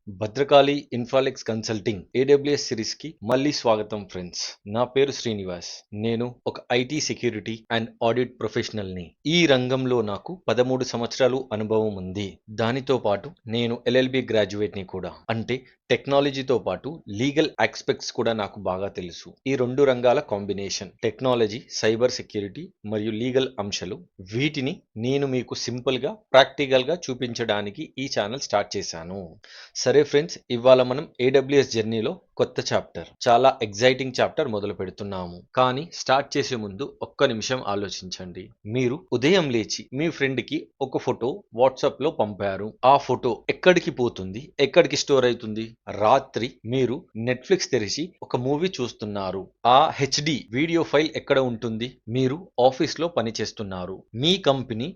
Bhadrakali ఇన్ఫాలెక్స్ consulting AWS series కి మళ్ళీ స్వాగతం ఫ్రెండ్స్. నా పేరు శ్రీనివాస్. నేను ఒక IT security and audit professional ని. ఈ రంగంలో నాకు 13 సంవత్సరాలు అనుభవం ఉంది. దానితో పాటు నేను ఎల్ఎల్బి గ్రాడ్యుయేట్ ని కూడా. అంటే టెక్నాలజీతో పాటు లీగల్ ఆస్పెక్ట్స్ కూడా నాకు బాగా తెలుసు. ఈ రెండు రంగాల కాంబినేషన్ టెక్నాలజీ, సైబర్ సెక్యూరిటీ మరియు లీగల్ అంశాలు. వీటిని నేను మీకు సింపుల్ గా ప్రాక్టికల్ గా చూపించడానికి ఈ ఛానల్ స్టార్ట్ చేశాను. సరే ఫ్రెండ్స్, ఇవాళ మనం ఏడబ్ల్యూఎస్ జర్నీలో కొత్త చాప్టర్, చాలా ఎగ్జైటింగ్ చాప్టర్ మొదలు పెడుతున్నాము. కానీ స్టార్ట్ చేసే ముందు ఒక్క నిమిషం ఆలోచించండి. మీరు ఉదయం లేచి మీ ఫ్రెండ్ కి ఒక ఫోటో వాట్సాప్ లో పంపారు. ఆ ఫోటో ఎక్కడికి పోతుంది, ఎక్కడికి స్టోర్ అవుతుంది? రాత్రి మీరు నెట్ఫ్లిక్స్ తెరిచి ఒక మూవీ చూస్తున్నారు. ఆ హెచ్డి వీడియో ఫైల్ ఎక్కడ ఉంటుంది? మీరు ఆఫీస్ లో పని చేస్తున్నారు. మీ కంపెనీ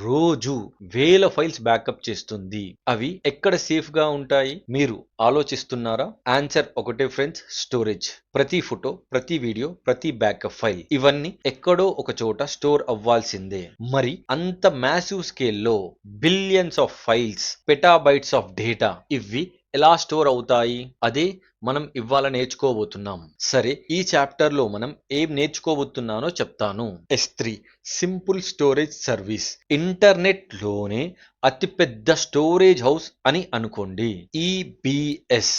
రోజు వేల ఫైల్స్ బ్యాకప్ చేస్తుంది. అవి ఎక్కడ సేఫ్ గా ఉంటాయి? మీరు ఆలోచిస్తున్నారా? ఆన్సర్ ఒకటే ఫ్రెండ్స్, స్టోరేజ్. ప్రతి ఫోటో, ప్రతి వీడియో, ప్రతి బ్యాకప్ ఫైల్, ఇవన్నీ ఎక్కడో ఒక చోట స్టోర్ అవ్వాల్సిందే. మరి అంత మ్యాసివ్ స్కేల్లో billions of files, petabytes of data, ఇవి ఎలా స్టోర్ అవుతాయి? అదే మనం ఇవాళ నేర్చుకోబోతున్నాం. సరే, ఈ చాప్టర్ లో మనం ఏం నేర్చుకోబోతున్నానో చెప్తాను. S3 simple storage service. Internet లోనే అతిపెద్ద స్టోరేజ్ హౌస్ అని అనుకోండి. EBS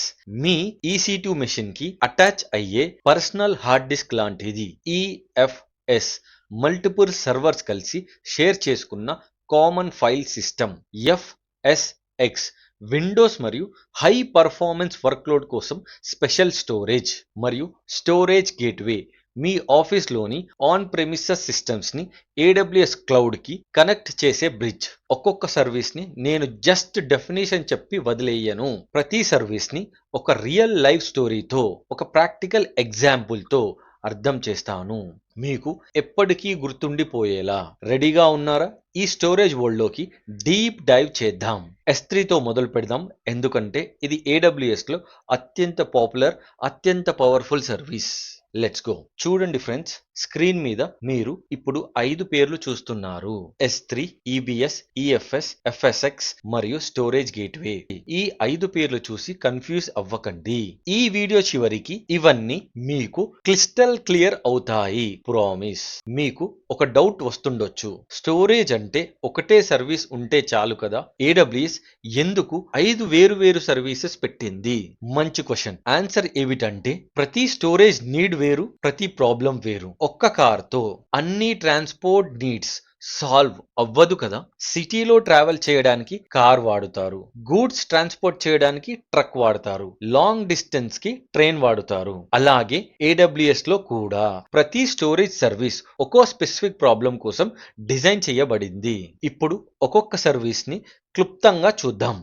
మీ EC2 మెషిన్ కి అటాచ్ అయ్యే పర్సనల్ హార్డ్ డిస్క్ లాంటిది. EFS మల్టిపుల్ సర్వర్స్ కలిసి షేర్ చేసుకున్న common file system. FSX Windows మరియు హై పర్ఫార్మెన్స్ వర్క్లోడ్ కోసం స్పెషల్ స్టోరేజ్. మరియు స్టోరేజ్ గేట్వే మీ ఆఫీస్లోని ఆన్ ప్రెమిసెస్ సిస్టమ్స్ ని AWS క్లౌడ్ కి కనెక్ట్ చేసే బ్రిడ్జ్. ఒక్కొక్క సర్వీస్ ని నేను జస్ట్ డెఫినేషన్ చెప్పి వదిలేయను. ప్రతి సర్వీస్ ని ఒక రియల్ లైఫ్ స్టోరీతో, ఒక ప్రాక్టికల్ ఎగ్జాంపుల్ తో అర్థం చేస్తాను. మీకు ఎప్పటికీ గుర్తుండిపోయేలా. రెడీగా ఉన్నారా? ఈ స్టోరేజ్ వరల్డ్ లోకి డీప్ డైవ్ చేద్దాం. S3తో మొదలు పెడదాం, ఎందుకంటే ఇది AWS లో అత్యంత పాపులర్, అత్యంత పవర్ఫుల్ సర్వీస్. Let's go. చూడండి ఫ్రెండ్స్, స్క్రీన్ మీద మీరు ఇప్పుడు 5 పేర్లు చూస్తున్నారు. S3, EBS, EFS, FSX మరియు స్టోరేజ్ గేట్వే. ఈ 5 పేర్లు చూసి కన్ఫ్యూజ్ అవ్వకండి. ఈ వీడియో చివరికి ఇవన్నీ మీకు క్రిస్టల్ క్లియర్ అవుతాయి, ప్రామిస్. మీకు ఒక డౌట్ వస్తుండొచ్చు, స్టోరేజ్ అంటే ఒకటే సర్వీస్ ఉంటే చాలు కదా, AWS ఎందుకు 5 వేరు సర్వీసెస్ పెట్టింది? మంచి క్వశ్చన్. ఆన్సర్ ఏమిటంటే, ప్రతి స్టోరేజ్ నీడ్ వేరు, ప్రతి ప్రాబ్లం వేరు. ఒక్క కార్ తో అన్ని ట్రాన్స్పోర్ట్ నీడ్స్ సాల్వ్ అవ్వదు కదా. సిటీలో ట్రావెల్ చేయడానికి కార్ వాడుతారు, గూడ్స్ ట్రాన్స్పోర్ట్ చేయడానికి ట్రక్ వాడతారు, లాంగ్ డిస్టెన్స్ కి ట్రైన్ వాడుతారు. అలాగే AWS లో కూడా ప్రతి స్టోరేజ్ సర్వీస్ ఒక్కో స్పెసిఫిక్ ప్రాబ్లం కోసం డిజైన్ చేయబడింది. ఇప్పుడు ఒక్కొక్క సర్వీస్ ని క్లుప్తంగా చూద్దాం.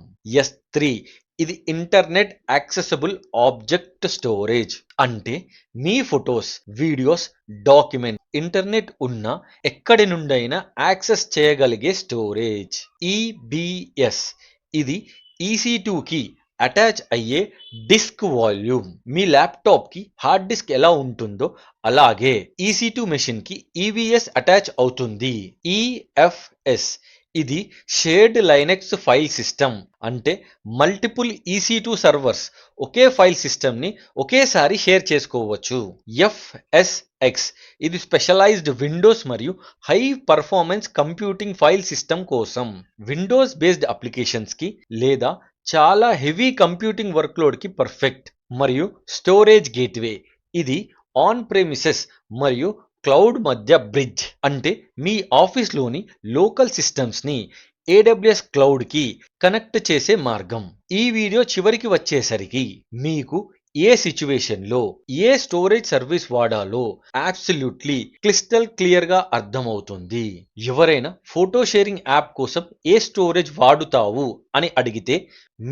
S3 ఇది ఇంటర్నెట్ యాక్సెసిబుల్ ఆబ్జెక్ట్ స్టోరేజ్. అంటే మీ ఫొటోస్, వీడియోస్, డాక్యుమెంట్ ఇంటర్నెట్ ఉన్న ఎక్కడి నుండైనా యాక్సెస్ చేయగలిగే స్టోరేజ్. EBS ఇది EC2 కి అటాచ్ అయ్యే డిస్క్ వాల్యూమ్. మీ ల్యాప్టాప్ కి హార్డ్ డిస్క్ ఎలా ఉంటుందో అలాగే EC2 మెషిన్ కి EBS అటాచ్ అవుతుంది. EFS ఇది షేర్డ్ లైనక్స్ ఫైల్ సిస్టమ్. అంటే మల్టిపుల్ EC2 సర్వర్స్ ఒకే ఫైల్ సిస్టమ్ ని ఒకేసారి షేర్ చేసుకోవచ్చు. FSX ఇది స్పెషలైజ్డ్ విండోస్ మరియు high performance computing file system కోసం. విండోస్ బేస్డ్ అప్లికేషన్స్ కి లేదా చాలా హెవీ కంప్యూటింగ్ వర్క్లోడ్ కి పర్ఫెక్ట్. మరియు స్టోరేజ్ గేట్వే ఇది ఆన్ ప్రెమిసెస్ మరియు క్లౌడ్ మధ్య బ్రిడ్జ్. అంటే మీ ఆఫీస్లోని లోకల్ సిస్టమ్స్ ని AWS క్లౌడ్ కి కనెక్ట్ చేసే మార్గం. ఈ వీడియో చివరికి వచ్చేసరికి మీకు ఏ సిచ్యువేషన్ లో ఏ స్టోరేజ్ సర్వీస్ వాడాలో అబ్సల్యూట్లీ క్రిస్టల్ క్లియర్ గా అర్థమవుతుంది. ఎవరైనా ఫోటో షేరింగ్ యాప్ కోసం ఏ స్టోరేజ్ వాడుతావు అని అడిగితే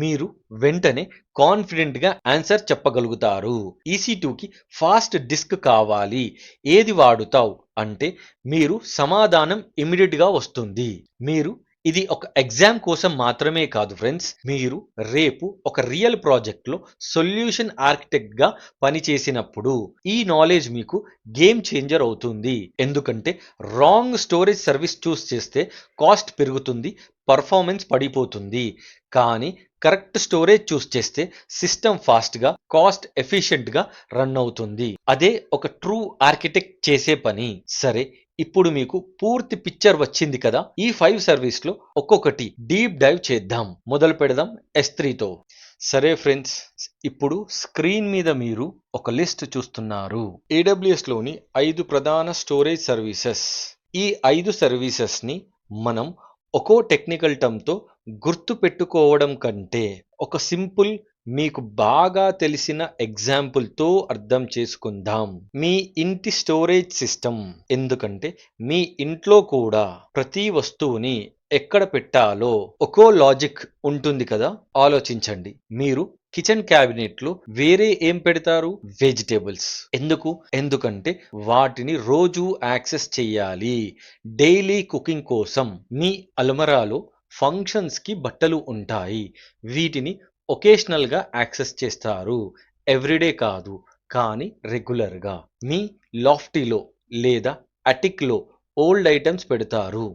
మీరు వెంటనే కాన్ఫిడెంట్ గా ఆన్సర్ చెప్పగలుగుతారు. EC2 కి ఫాస్ట్ డిస్క్ కావాలి, ఏది వాడుతావు అంటే మీరు సమాధానం ఇమిడియట్ గా వస్తుంది. మీరు ఇది ఒక ఎగ్జామ్ కోసం మాత్రమే కాదు ఫ్రెండ్స్. మీరు రేపు ఒక రియల్ ప్రాజెక్ట్లో సొల్యూషన్ ఆర్కిటెక్ట్గా పనిచేసినప్పుడు ఈ నాలెడ్జ్ మీకు గేమ్ చేంజర్ అవుతుంది. ఎందుకంటే రాంగ్ స్టోరేజ్ సర్వీస్ చూస్ చేస్తే కాస్ట్ పెరుగుతుంది, పర్ఫార్మెన్స్ పడిపోతుంది. కానీ కరెక్ట్ స్టోరేజ్ చూస్ చేస్తే సిస్టమ్ ఫాస్ట్గా, కాస్ట్ ఎఫిషియెంట్గా రన్ అవుతుంది. అదే ఒక ట్రూ ఆర్కిటెక్ట్ చేసే పని. సరే, ఇప్పుడు మీకు పూర్తి పిక్చర్ వచ్చింది కదా. ఈ 5 సర్వీస్లో ఒక్కొక్కటి డీప్ డైవ్ చేద్దాం. మొదలు పెడదాం S3తో. సరే ఫ్రెండ్స్, ఇప్పుడు స్క్రీన్ మీద మీరు ఒక లిస్ట్ చూస్తున్నారు. AWSలోని 5 ప్రధాన స్టోరేజ్ సర్వీసెస్. ఈ 5 సర్వీసెస్ని మనం ఒక్కో టెక్నికల్ టర్మ్తో గుర్తు పెట్టుకోవడం కంటే ఒక సింపుల్, మీకు బాగా తెలిసిన ఎగ్జాంపుల్తో అర్థం చేసుకుందాం. మీ ఇంటి స్టోరేజ్ సిస్టమ్. ఎందుకంటే మీ ఇంట్లో కూడా ప్రతి వస్తువుని ఎక్కడ పెట్టాలో ఒక్కో లాజిక్ ఉంటుంది కదా. ఆలోచించండి. మీరు కిచెన్ క్యాబినెట్ లో వేరే ఏం పెడతారు? వెజిటేబుల్స్. ఎందుకంటే వాటిని రోజు యాక్సెస్ చెయ్యాలి, డైలీ కుకింగ్ కోసం. మీ అల్మరాలో ఫంక్షన్స్ కి బట్టలు ఉంటాయి, వీటిని ఒకేషనల్గా యాక్సెస్ చేస్తారు, ఎవ్రీడే కాదు కానీ రెగ్యులర్గా. మీ లాఫ్టీలో లేదా అటిక్లో ఓల్డ్ ఐటమ్స్ పెడతారు,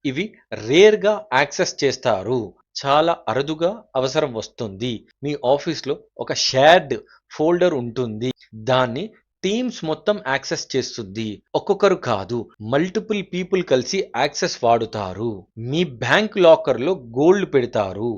ఇవి రేర్గా యాక్సెస్ చేస్తారు, చాలా అరుదుగా అవసరం వస్తుంది. మీ ఆఫీస్లో ఒక షేర్డ్ ఫోల్డర్ ఉంటుంది, దాన్ని టీమ్స్ మొత్తం యాక్సెస్ చేస్తుంది, ఒక్కొక్కరు కాదు మల్టిపుల్ పీపుల్ కలిసి యాక్సెస్ వాడుతారు. మీ బ్యాంక్ లాకర్లో గోల్డ్ పెడతారు,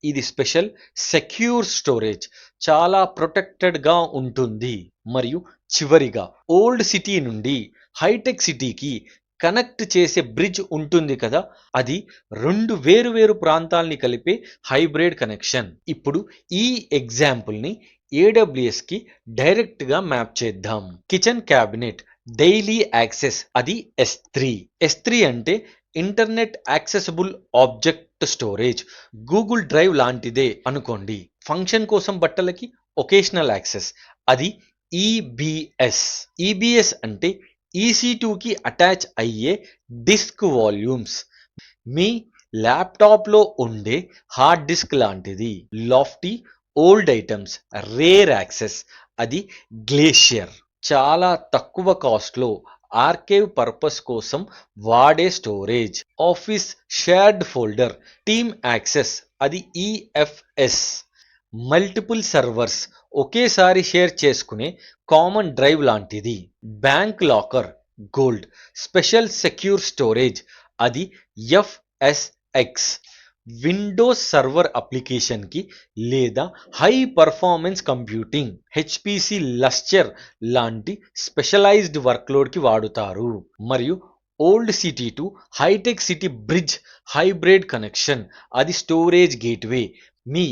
ఇది స్పెషల్ సెక్యూర్ స్టోరేజ్, చాలా ప్రొటెక్టెడ్గా ఉంటుంది. మరియు చివరిగా ఓల్డ్ సిటీ నుండి హైటెక్ సిటీకి కనెక్ట్ చేసే బ్రిడ్జ్ ఉంటుంది కదా, అది 2 వేరు ప్రాంతాల్ని కలిపే హైబ్రిడ్ కనెక్షన్. ఇప్పుడు ఈ ఎగ్జాంపుల్ని AWSకి డైరెక్ట్గా మ్యాప్ చేద్దాం. కిచెన్ క్యాబినెట్ డైలీ యాక్సెస్, అది S3 అంటే internet accessible object storage, Google drive లాంటిదే అనుకోండి. ఫంక్షన్ కోసం బట్టలకి ఒకేషనల్ యాక్సెస్, అది EBS అంటే EC2కి అటాచ్ అయ్యే డిస్క్ వాల్యూమ్స్. మీ ల్యాప్టాప్లో ఉండే హార్డ్ డిస్క్ లాంటిది. Lofty old items rare access, అది గ్లేషియర్. చాలా తక్కువ కాస్ట్లో ఆర్కైవ్ పర్పస్ కోసం వాడే storage. Office shared folder, team access, అది EFS. మల్టిపుల్ సర్వర్స్ ఒకేసారి షేర్ చేసుకునే కామన్ డ్రైవ్ లాంటిది. Bank locker gold, special secure storage, అది FSX. విండోస్ సర్వర్ అప్లికేషన్కి లేదా హై పర్ఫార్మెన్స్ కంప్యూటింగ్ HPC లస్చర్ లాంటి స్పెషలైజ్డ్ వర్క్లోడ్కి వాడుతారు. మరియు old city to hitech City bridge hybrid connection, అది స్టోరేజ్ గేట్వే. మీ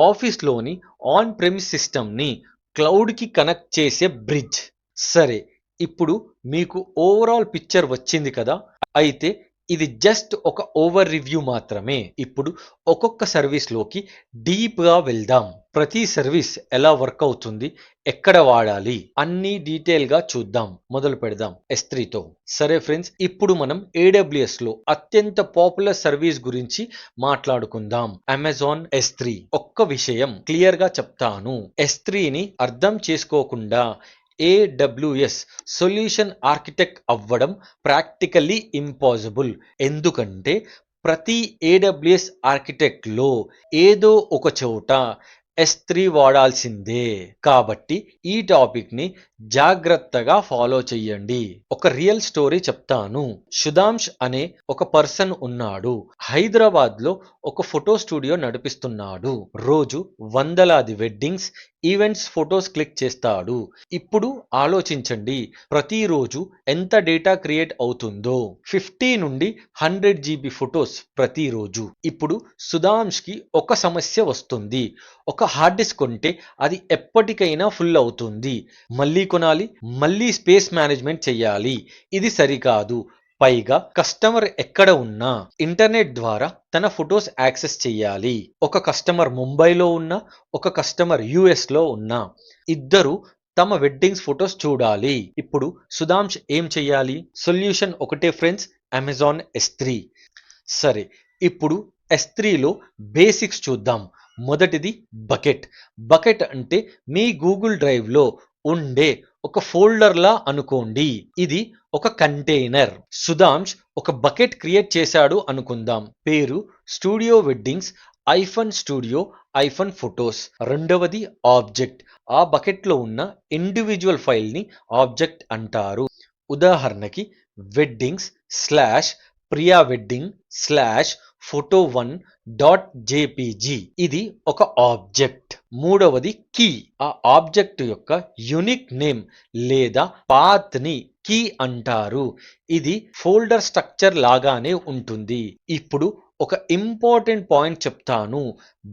ఆఫీస్లోని ఆన్ ప్రెమిస్ సిస్టమ్ని క్లౌడ్కి కనెక్ట్ చేసే బ్రిడ్జ్. సరే, ఇప్పుడు మీకు ఓవరాల్ పిక్చర్ వచ్చింది కదా. అయితే ఇది జస్ట్ ఒక ఓవర్ రివ్యూ మాత్రమే. ఇప్పుడు ఒక్కొక్క సర్వీస్లోకి డీప్గా వెళ్దాం. ప్రతి సర్వీస్ ఎలా వర్క్ అవుతుంది, ఎక్కడ వాడాలి, అన్ని డీటెయిల్గా చూద్దాం. మొదలు పెడదాం S3తో. సరే ఫ్రెండ్స్, ఇప్పుడు మనం AWSలో అత్యంత పాపులర్ సర్వీస్ గురించి మాట్లాడుకుందాం, అమెజాన్ S3. ఒక్క విషయం క్లియర్గా చెప్తాను, S3ని అర్థం చేసుకోకుండా AWS సొల్యూషన్ ఆర్కిటెక్ట్ అవ్వడం ప్రాక్టికల్లీ ఇంపాసిబుల్. ఎందుకంటే ప్రతి AWS ఆర్కిటెక్ట్లో ఏదో ఒక చోట S3 వాడాల్సిందే. కాబట్టి ఈ టాపిక్ని జాగ్రత్తగా ఫాలో చెయ్యండి. ఒక రియల్ స్టోరీ చెప్తాను. సుధాంష్ అనే ఒక పర్సన్ ఉన్నాడు. హైదరాబాద్లో ఒక ఫోటో స్టూడియో నడిపిస్తున్నాడు. రోజు వందలాది వెడ్డింగ్స్, ఈవెంట్స్ ఫొటోస్ క్లిక్ చేస్తాడు. ఇప్పుడు ఆలోచించండి, ప్రతిరోజు ఎంత డేటా క్రియేట్ అవుతుందో. 50 నుండి 100 GB ఫొటోస్ ప్రతిరోజు. ఇప్పుడు సుధాంష్కి ఒక సమస్య వస్తుంది. ఒక హార్డ్ డిస్క్ కొంటే అది ఎప్పటికైనా ఫుల్ అవుతుంది, మళ్ళీ కొనాలి, మళ్ళీ స్పేస్ మేనేజ్మెంట్ చెయ్యాలి. ఇది సరికాదు. పైగా కస్టమర్ ఎక్కడ ఉన్నా ఇంటర్నెట్ ద్వారా తన ఫొటోస్ యాక్సెస్ చెయ్యాలి. ఒక కస్టమర్ ముంబైలో ఉన్నా, ఒక కస్టమర్ US లో ఉన్నా, ఇద్దరు తమ వెడ్డింగ్స్ ఫొటోస్ చూడాలి. ఇప్పుడు సుధాంష్ ఏం చెయ్యాలి? సొల్యూషన్ ఒకటే ఫ్రెండ్స్, అమెజాన్ S3. సరే, ఇప్పుడు S3లో బేసిక్స్ చూద్దాం. మొదటిది బకెట్. బకెట్ అంటే మీ గూగుల్ డ్రైవ్లో ఉండే ఒక ఫోల్డర్లా అనుకోండి. ఇది ఒక కంటైనర్. సుధాంష్ ఒక బకెట్ క్రియేట్ చేశాడు అనుకుందాం. పేరు స్టూడియో వెడ్డింగ్స్ స్టూడియో ఫొటోస్. రెండవది ఆబ్జెక్ట్. ఆ బకెట్లో ఉన్న ఇండివిజువల్ ఫైల్ని ఆబ్జెక్ట్ అంటారు. ఉదాహరణకి weddings slash Priya wedding slash photo1 dot JPG. ఇది ఒక ఆబ్జెక్ట్. మూడవది కీ. ఆ ఆబ్జెక్ట్ యొక్క యునిక్ నేమ్ లేదా పాత్ ని కీ అంటారు. ఇది ఫోల్డర్ స్ట్రక్చర్ లాగానే ఉంటుంది. ఇప్పుడు ఒక ఇంపార్టెంట్ పాయింట్ చెప్తాను.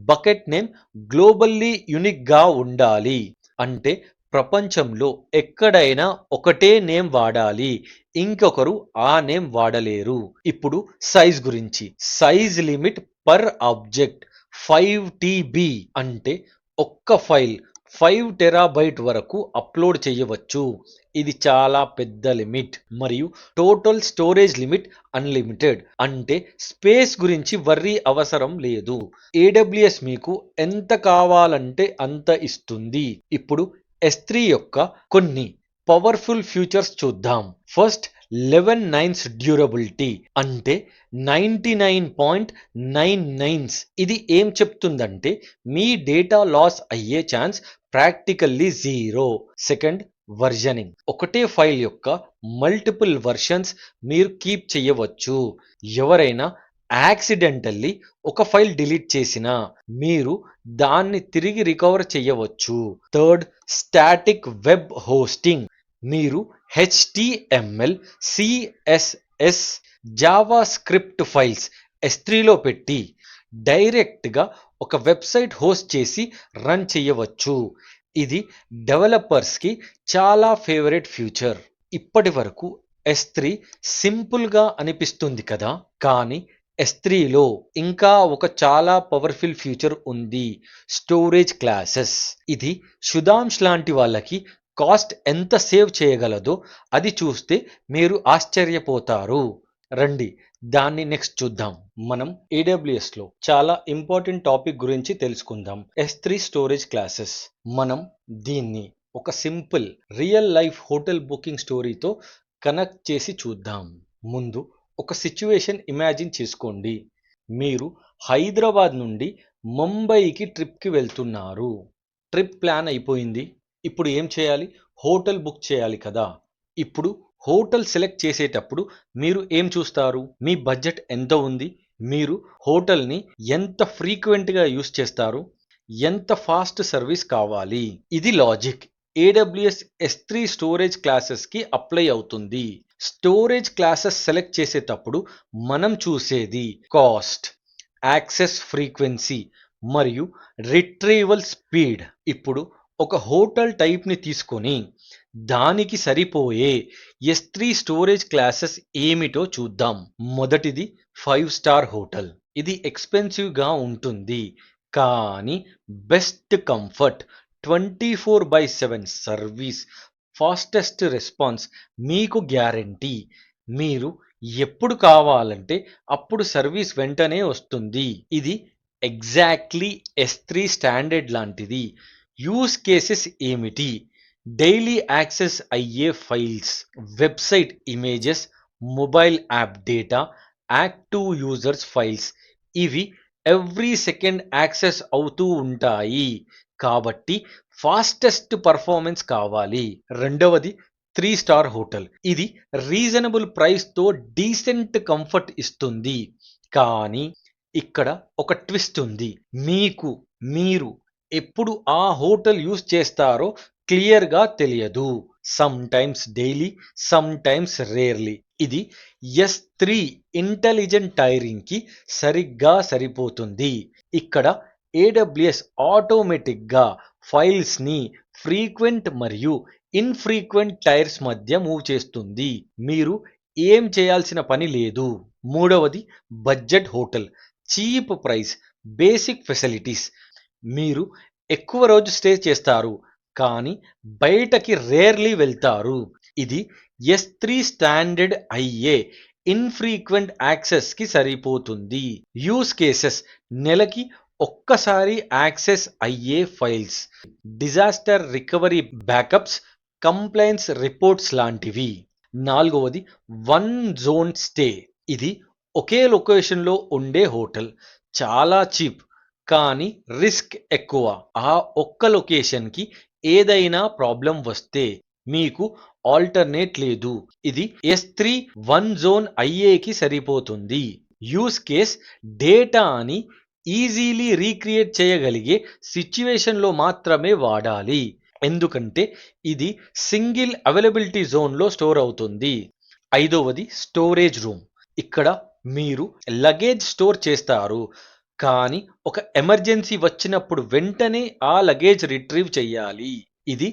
బకెట్ నేమ్ గ్లోబల్లీ యునిక్ గా ఉండాలి. అంటే ప్రపంచంలో ఎక్కడైనా ఒకటే నేమ్ వాడాలి. ఇంకొకరు ఆ నేమ్ వాడలేరు. ఇప్పుడు సైజ్ గురించి. Size limit per object 5 TB. అంటే ఒక్క ఫైల్ 5 టెరాబైట్ వరకు అప్లోడ్ చేయవచ్చు. ఇది చాలా పెద్ద లిమిట్. మరియు టోటల్ స్టోరేజ్ లిమిట్ అన్లిమిటెడ్. అంటే స్పేస్ గురించి వర్రీ అవసరం లేదు. AWS మీకు ఎంత కావాలంటే అంత ఇస్తుంది. ఇప్పుడు S3 యొక్క కొన్ని పవర్ఫుల్ ఫీచర్స్ చూద్దాం. ఫస్ట్ 11 nines డ్యూరబిలిటీ అంటే 99.99. ఇది ఏం చెప్తుందంటే మీ డేటా లాస్ అయ్యే ఛాన్స్ ప్రాక్టికల్లీ జీరో. సెకండ్ వర్జనింగ్. ఒకటే ఫైల్ యొక్క మల్టిపుల్ వర్షన్స్ మీరు కీప్ చేయవచ్చు. ఎవరైనా యాక్సిడెంటల్లీ ఒక ఫైల్ డిలీట్ చేసినా మీరు దాన్ని తిరిగి రికవర్ చేయవచ్చు. Third static web hosting. మీరు HTML, CSS, JavaScript files S3లో పెట్టి డైరెక్ట్గా ఒక వెబ్సైట్ హోస్ట్ చేసి రన్ చేయవచ్చు. ఇది డెవలపర్స్కి చాలా ఫేవరెట్ ఫ్యూచర్. ఇప్పటి వరకు S3 సింపుల్గా అనిపిస్తుంది కదా, కానీ S3లో ఇంకా ఒక చాలా పవర్ఫుల్ ఫ్యూచర్ ఉంది. Storage classes. ఇది సుధాంష్ లాంటి వాళ్ళకి కాస్ట్ ఎంత సేవ్ చేయగలదో అది చూస్తే మీరు ఆశ్చర్యపోతారు. రండి దాన్ని నెక్స్ట్ చూద్దాం. మనం AWSలో చాలా ఇంపార్టెంట్ టాపిక్ గురించి తెలుసుకుందాం. S3 storage classes. మనం దీన్ని ఒక simple real life hotel booking స్టోరీతో కనెక్ట్ చేసి చూద్దాం. ముందు ఒక సిచ్యువేషన్ ఇమాజిన్ చేసుకోండి. మీరు హైదరాబాద్ నుండి ముంబైకి ట్రిప్కి వెళ్తున్నారు. ట్రిప్ ప్లాన్ అయిపోయింది. ఇప్పుడు ఏం చేయాలి? హోటల్ బుక్ చేయాలి కదా. ఇప్పుడు హోటల్ సెలెక్ట్ చేసేటప్పుడు మీరు ఏం చూస్తారు? మీ బడ్జెట్ ఎంత ఉంది? మీరు హోటల్ని ఎంత ఫ్రీక్వెంట్గా యూస్ చేస్తారు? ఎంత ఫాస్ట్ సర్వీస్ కావాలి? ఇది లాజిక్. AWS S3 స్టోరేజ్ క్లాసెస్కి అప్లై అవుతుంది. స్టోరేజ్ క్లాసెస్ సెలెక్ట్ చేసేటప్పుడు మనం చూసేది కాస్ట్, యాక్సెస్ ఫ్రీక్వెన్సీ మరియు రిట్రీవల్ స్పీడ్. ఇప్పుడు ఒక హోటల్ టైప్ని తీసుకొని దానికి సరిపోయే S3 స్టోరేజ్ క్లాసెస్ ఏమిటో చూద్దాం. మొదటిది 5 స్టార్ హోటల్. ఇది ఎక్స్పెన్సివ్గా ఉంటుంది, కానీ best comfort, 24/7 service, fastest response మీకు గ్యారంటీ. మీరు ఎప్పుడు కావాలంటే అప్పుడు సర్వీస్ వెంటనే వస్తుంది. ఇది ఎగ్జాక్ట్లీ S3 స్టాండర్డ్ లాంటిది. యూస్ కేసెస్ ఏమిటి? డైలీ యాక్సెస్ అయ్యే files, website images, mobile app data, active users files. ఇవి ఎవ్రీ సెకండ్ యాక్సెస్ అవుతూ ఉంటాయి. కాబట్టి ఫాస్టెస్ట్ పర్ఫార్మెన్స్ కావాలి. రెండవది 3 స్టార్ హోటల్. ఇది రీజనబుల్ ప్రైస్తో డీసెంట్ కంఫర్ట్ ఇస్తుంది. కానీ ఇక్కడ ఒక ట్విస్ట్ ఉంది. మీరు ఎప్పుడు ఆ హోటల్ యూస్ చేస్తారో క్లియర్గా తెలియదు. Some times daily, some times rarely. ఇది S3 ఇంటెలిజెంట్ టైరింగ్కి సరిగ్గా సరిపోతుంది. ఇక్కడ AWS ఆటోమేటిక్గా ఫైల్స్ని ఫ్రీక్వెంట్ మరియు ఇన్ఫ్రీక్వెంట్ టైర్స్ మధ్య మూవ్ చేస్తుంది. మీరు ఏం చేయాల్సిన పని లేదు. మూడవది budget hotel. Cheap price, basic facilities. మీరు ఎక్కువ రోజు స్టే చేస్తారు, కానీ బయటకి రేర్లీ వెళ్తారు. ఇది S3 స్టాండర్డ్ అయ్యే ఇన్ఫ్రీక్వెంట్ యాక్సెస్కి సరిపోతుంది. యూస్ కేసెస్ నెలకి ఒక్కసారి యాక్సెస్ అయ్యే files, disaster recovery backups, complaints reports లాంటివి. నాలుగవది వన్ జోన్ స్టే. ఇది ఒకే లొకేషన్లో ఉండే హోటల్, చాలా చీప్ కానీ రిస్క్ ఎక్కువ. ఆ ఒక్క లొకేషన్కి ఏదైనా ప్రాబ్లం వస్తే మీకు ఆల్టర్నేట్ లేదు. ఇది S3 వన్ జోన్ ఐఏకి సరిపోతుంది. యూస్ కేస్ డేటాని ఈజీలీ రీక్రియేట్ చేయగలిగే సిచ్యువేషన్లో మాత్రమే వాడాలి, ఎందుకంటే ఇది సింగిల్ అవైలబిలిటీ జోన్లో స్టోర్ అవుతుంది. ఐదవది స్టోరేజ్ రూమ్. ఇక్కడ మీరు లగేజ్ స్టోర్ చేస్తారు, కానీ ఒక ఎమర్జెన్సీ వచ్చినప్పుడు వెంటనే ఆ లగేజ్ రిట్రీవ్ చేయాలి. ఇది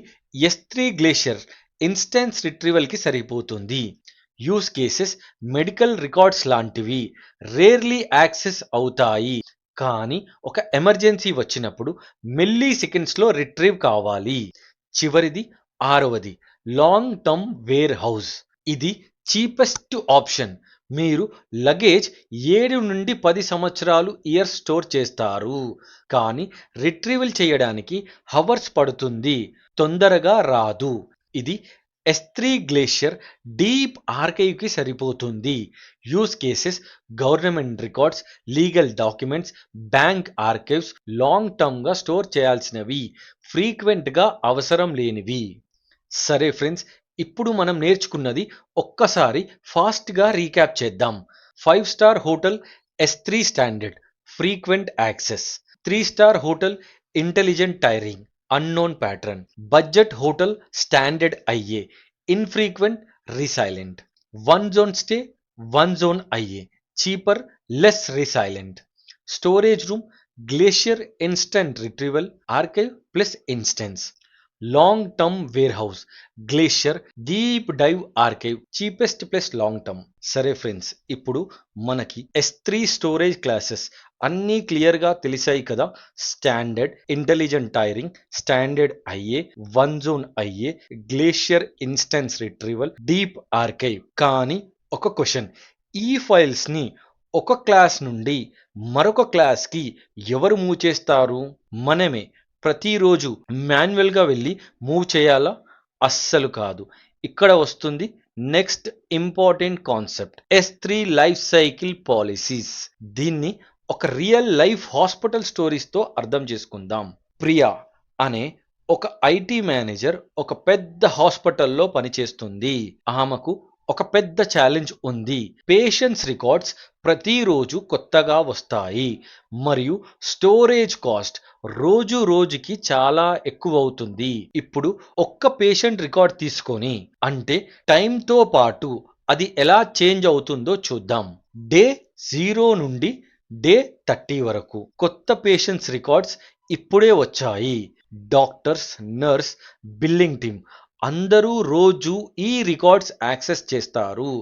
S3 గ్లేషియర్ ఇన్స్టెన్స్ రిట్రీవల్కి సరిపోతుంది. యూస్ కేసెస్ మెడికల్ రికార్డ్స్ లాంటివి రేర్లీ యాక్సెస్ అవుతాయి, కానీ ఒక ఎమర్జెన్సీ వచ్చినప్పుడు మిల్లీ సెకండ్స్లో రిట్రీవ్ కావాలి. చివరిది ఆరవది లాంగ్ టర్మ్ వేర్ హౌస్. ఇది చీపెస్ట్ ఆప్షన్. మీరు లగేజ్ 7 నుండి 10 సంవత్సరాలు ఇయర్స్ స్టోర్ చేస్తారు, కానీ రిట్రీవల్ చేయడానికి హవర్స్ పడుతుంది, తొందరగా రాదు. ఇది S3 గ్లేషియర్ డీప్ ఆర్కైవ్కి సరిపోతుంది. Use cases government records, legal documents, bank archives, long టర్మ్గా స్టోర్ చేయాల్సినవి, ఫ్రీక్వెంట్గా అవసరం లేనివి. సరే ఫ్రెండ్స్, ఇప్పుడు మనం నేర్చుకున్నది ఒక్కసారి ఫాస్ట్గా రీక్యాప్ చేద్దాం. 5 star hotel S3 standard frequent access. 3 star hotel intelligent tiering unknown pattern. Budget hotel standard IA infrequent resilient. One zone stay one zone IA cheaper less resilient. Storage room glacier instant retrieval archive plus instance. Long term warehouse glacier deep dive archive cheapest plus long term. సరే friends, ఇప్పుడు మనకి S3 storage classes అన్నీ క్లియర్గా తెలిసాయి కదా. Standard intelligent tiering, standard IA, one zone IA, glacier instance retrieval, deep archive. కానీ ఒక question, ఈ ఫైల్స్ని ఒక క్లాస్ నుండి మరొక క్లాస్కి ఎవరు మూవ్ చేస్తారు? మనమే ప్రతిరోజు మాన్యువల్గా వెళ్ళి మూవ్ చేయాలా? అస్సలు కాదు. ఇక్కడ వస్తుంది next important concept, S3 life cycle policies. దీన్ని ఒక రియల్ లైఫ్ హాస్పిటల్ స్టోరీస్తో అర్థం చేసుకుందాం. ప్రియా అనే ఒక IT మేనేజర్ ఒక పెద్ద హాస్పిటల్లో పనిచేస్తుంది. ఆమెకు ఒక పెద్ద ఛాలెంజ్ ఉంది. పేషెంట్స్ రికార్డ్స్ ప్రతిరోజు కొత్తగా వస్తాయి మరియు స్టోరేజ్ కాస్ట్ రోజు రోజుకి చాలా ఎక్కువ అవుతుంది. ఇప్పుడు ఒక్క పేషెంట్ రికార్డ్ తీసుకొని, అంటే టైంతో పాటు అది ఎలా చేంజ్ అవుతుందో చూద్దాం. డే 0 నుండి డే 30 వరకు కొత్త పేషెంట్స్ రికార్డ్స్ ఇప్పుడే వచ్చాయి. డాక్టర్స్, నర్స్, బిల్లింగ్ టీమ్ అందరూ రోజు ఈ రికార్డ్స్ యాక్సెస్ చేస్తారు,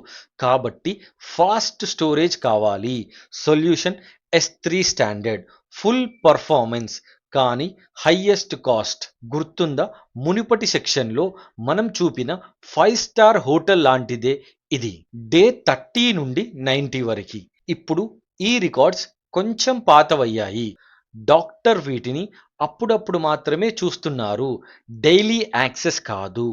కాబట్టి ఫాస్ట్ స్టోరేజ్ కావాలి. Solution S3 standard full performance కానీ హైయెస్ట్ కాస్ట్. గుర్తుందా, మునుపటి సెక్షన్లో మనం చూపిన 5 స్టార్ హోటల్ లాంటిదే ఇది. డే 30 నుండి 90 వరకు. ఇప్పుడు ఈ రికార్డ్స్ కొంచెం పాతవయ్యాయి. డాక్టర్ వీటిని అప్పుడప్పుడు మాత్రమే చూస్తున్నారు, డైలీ యాక్సెస్ కాదు.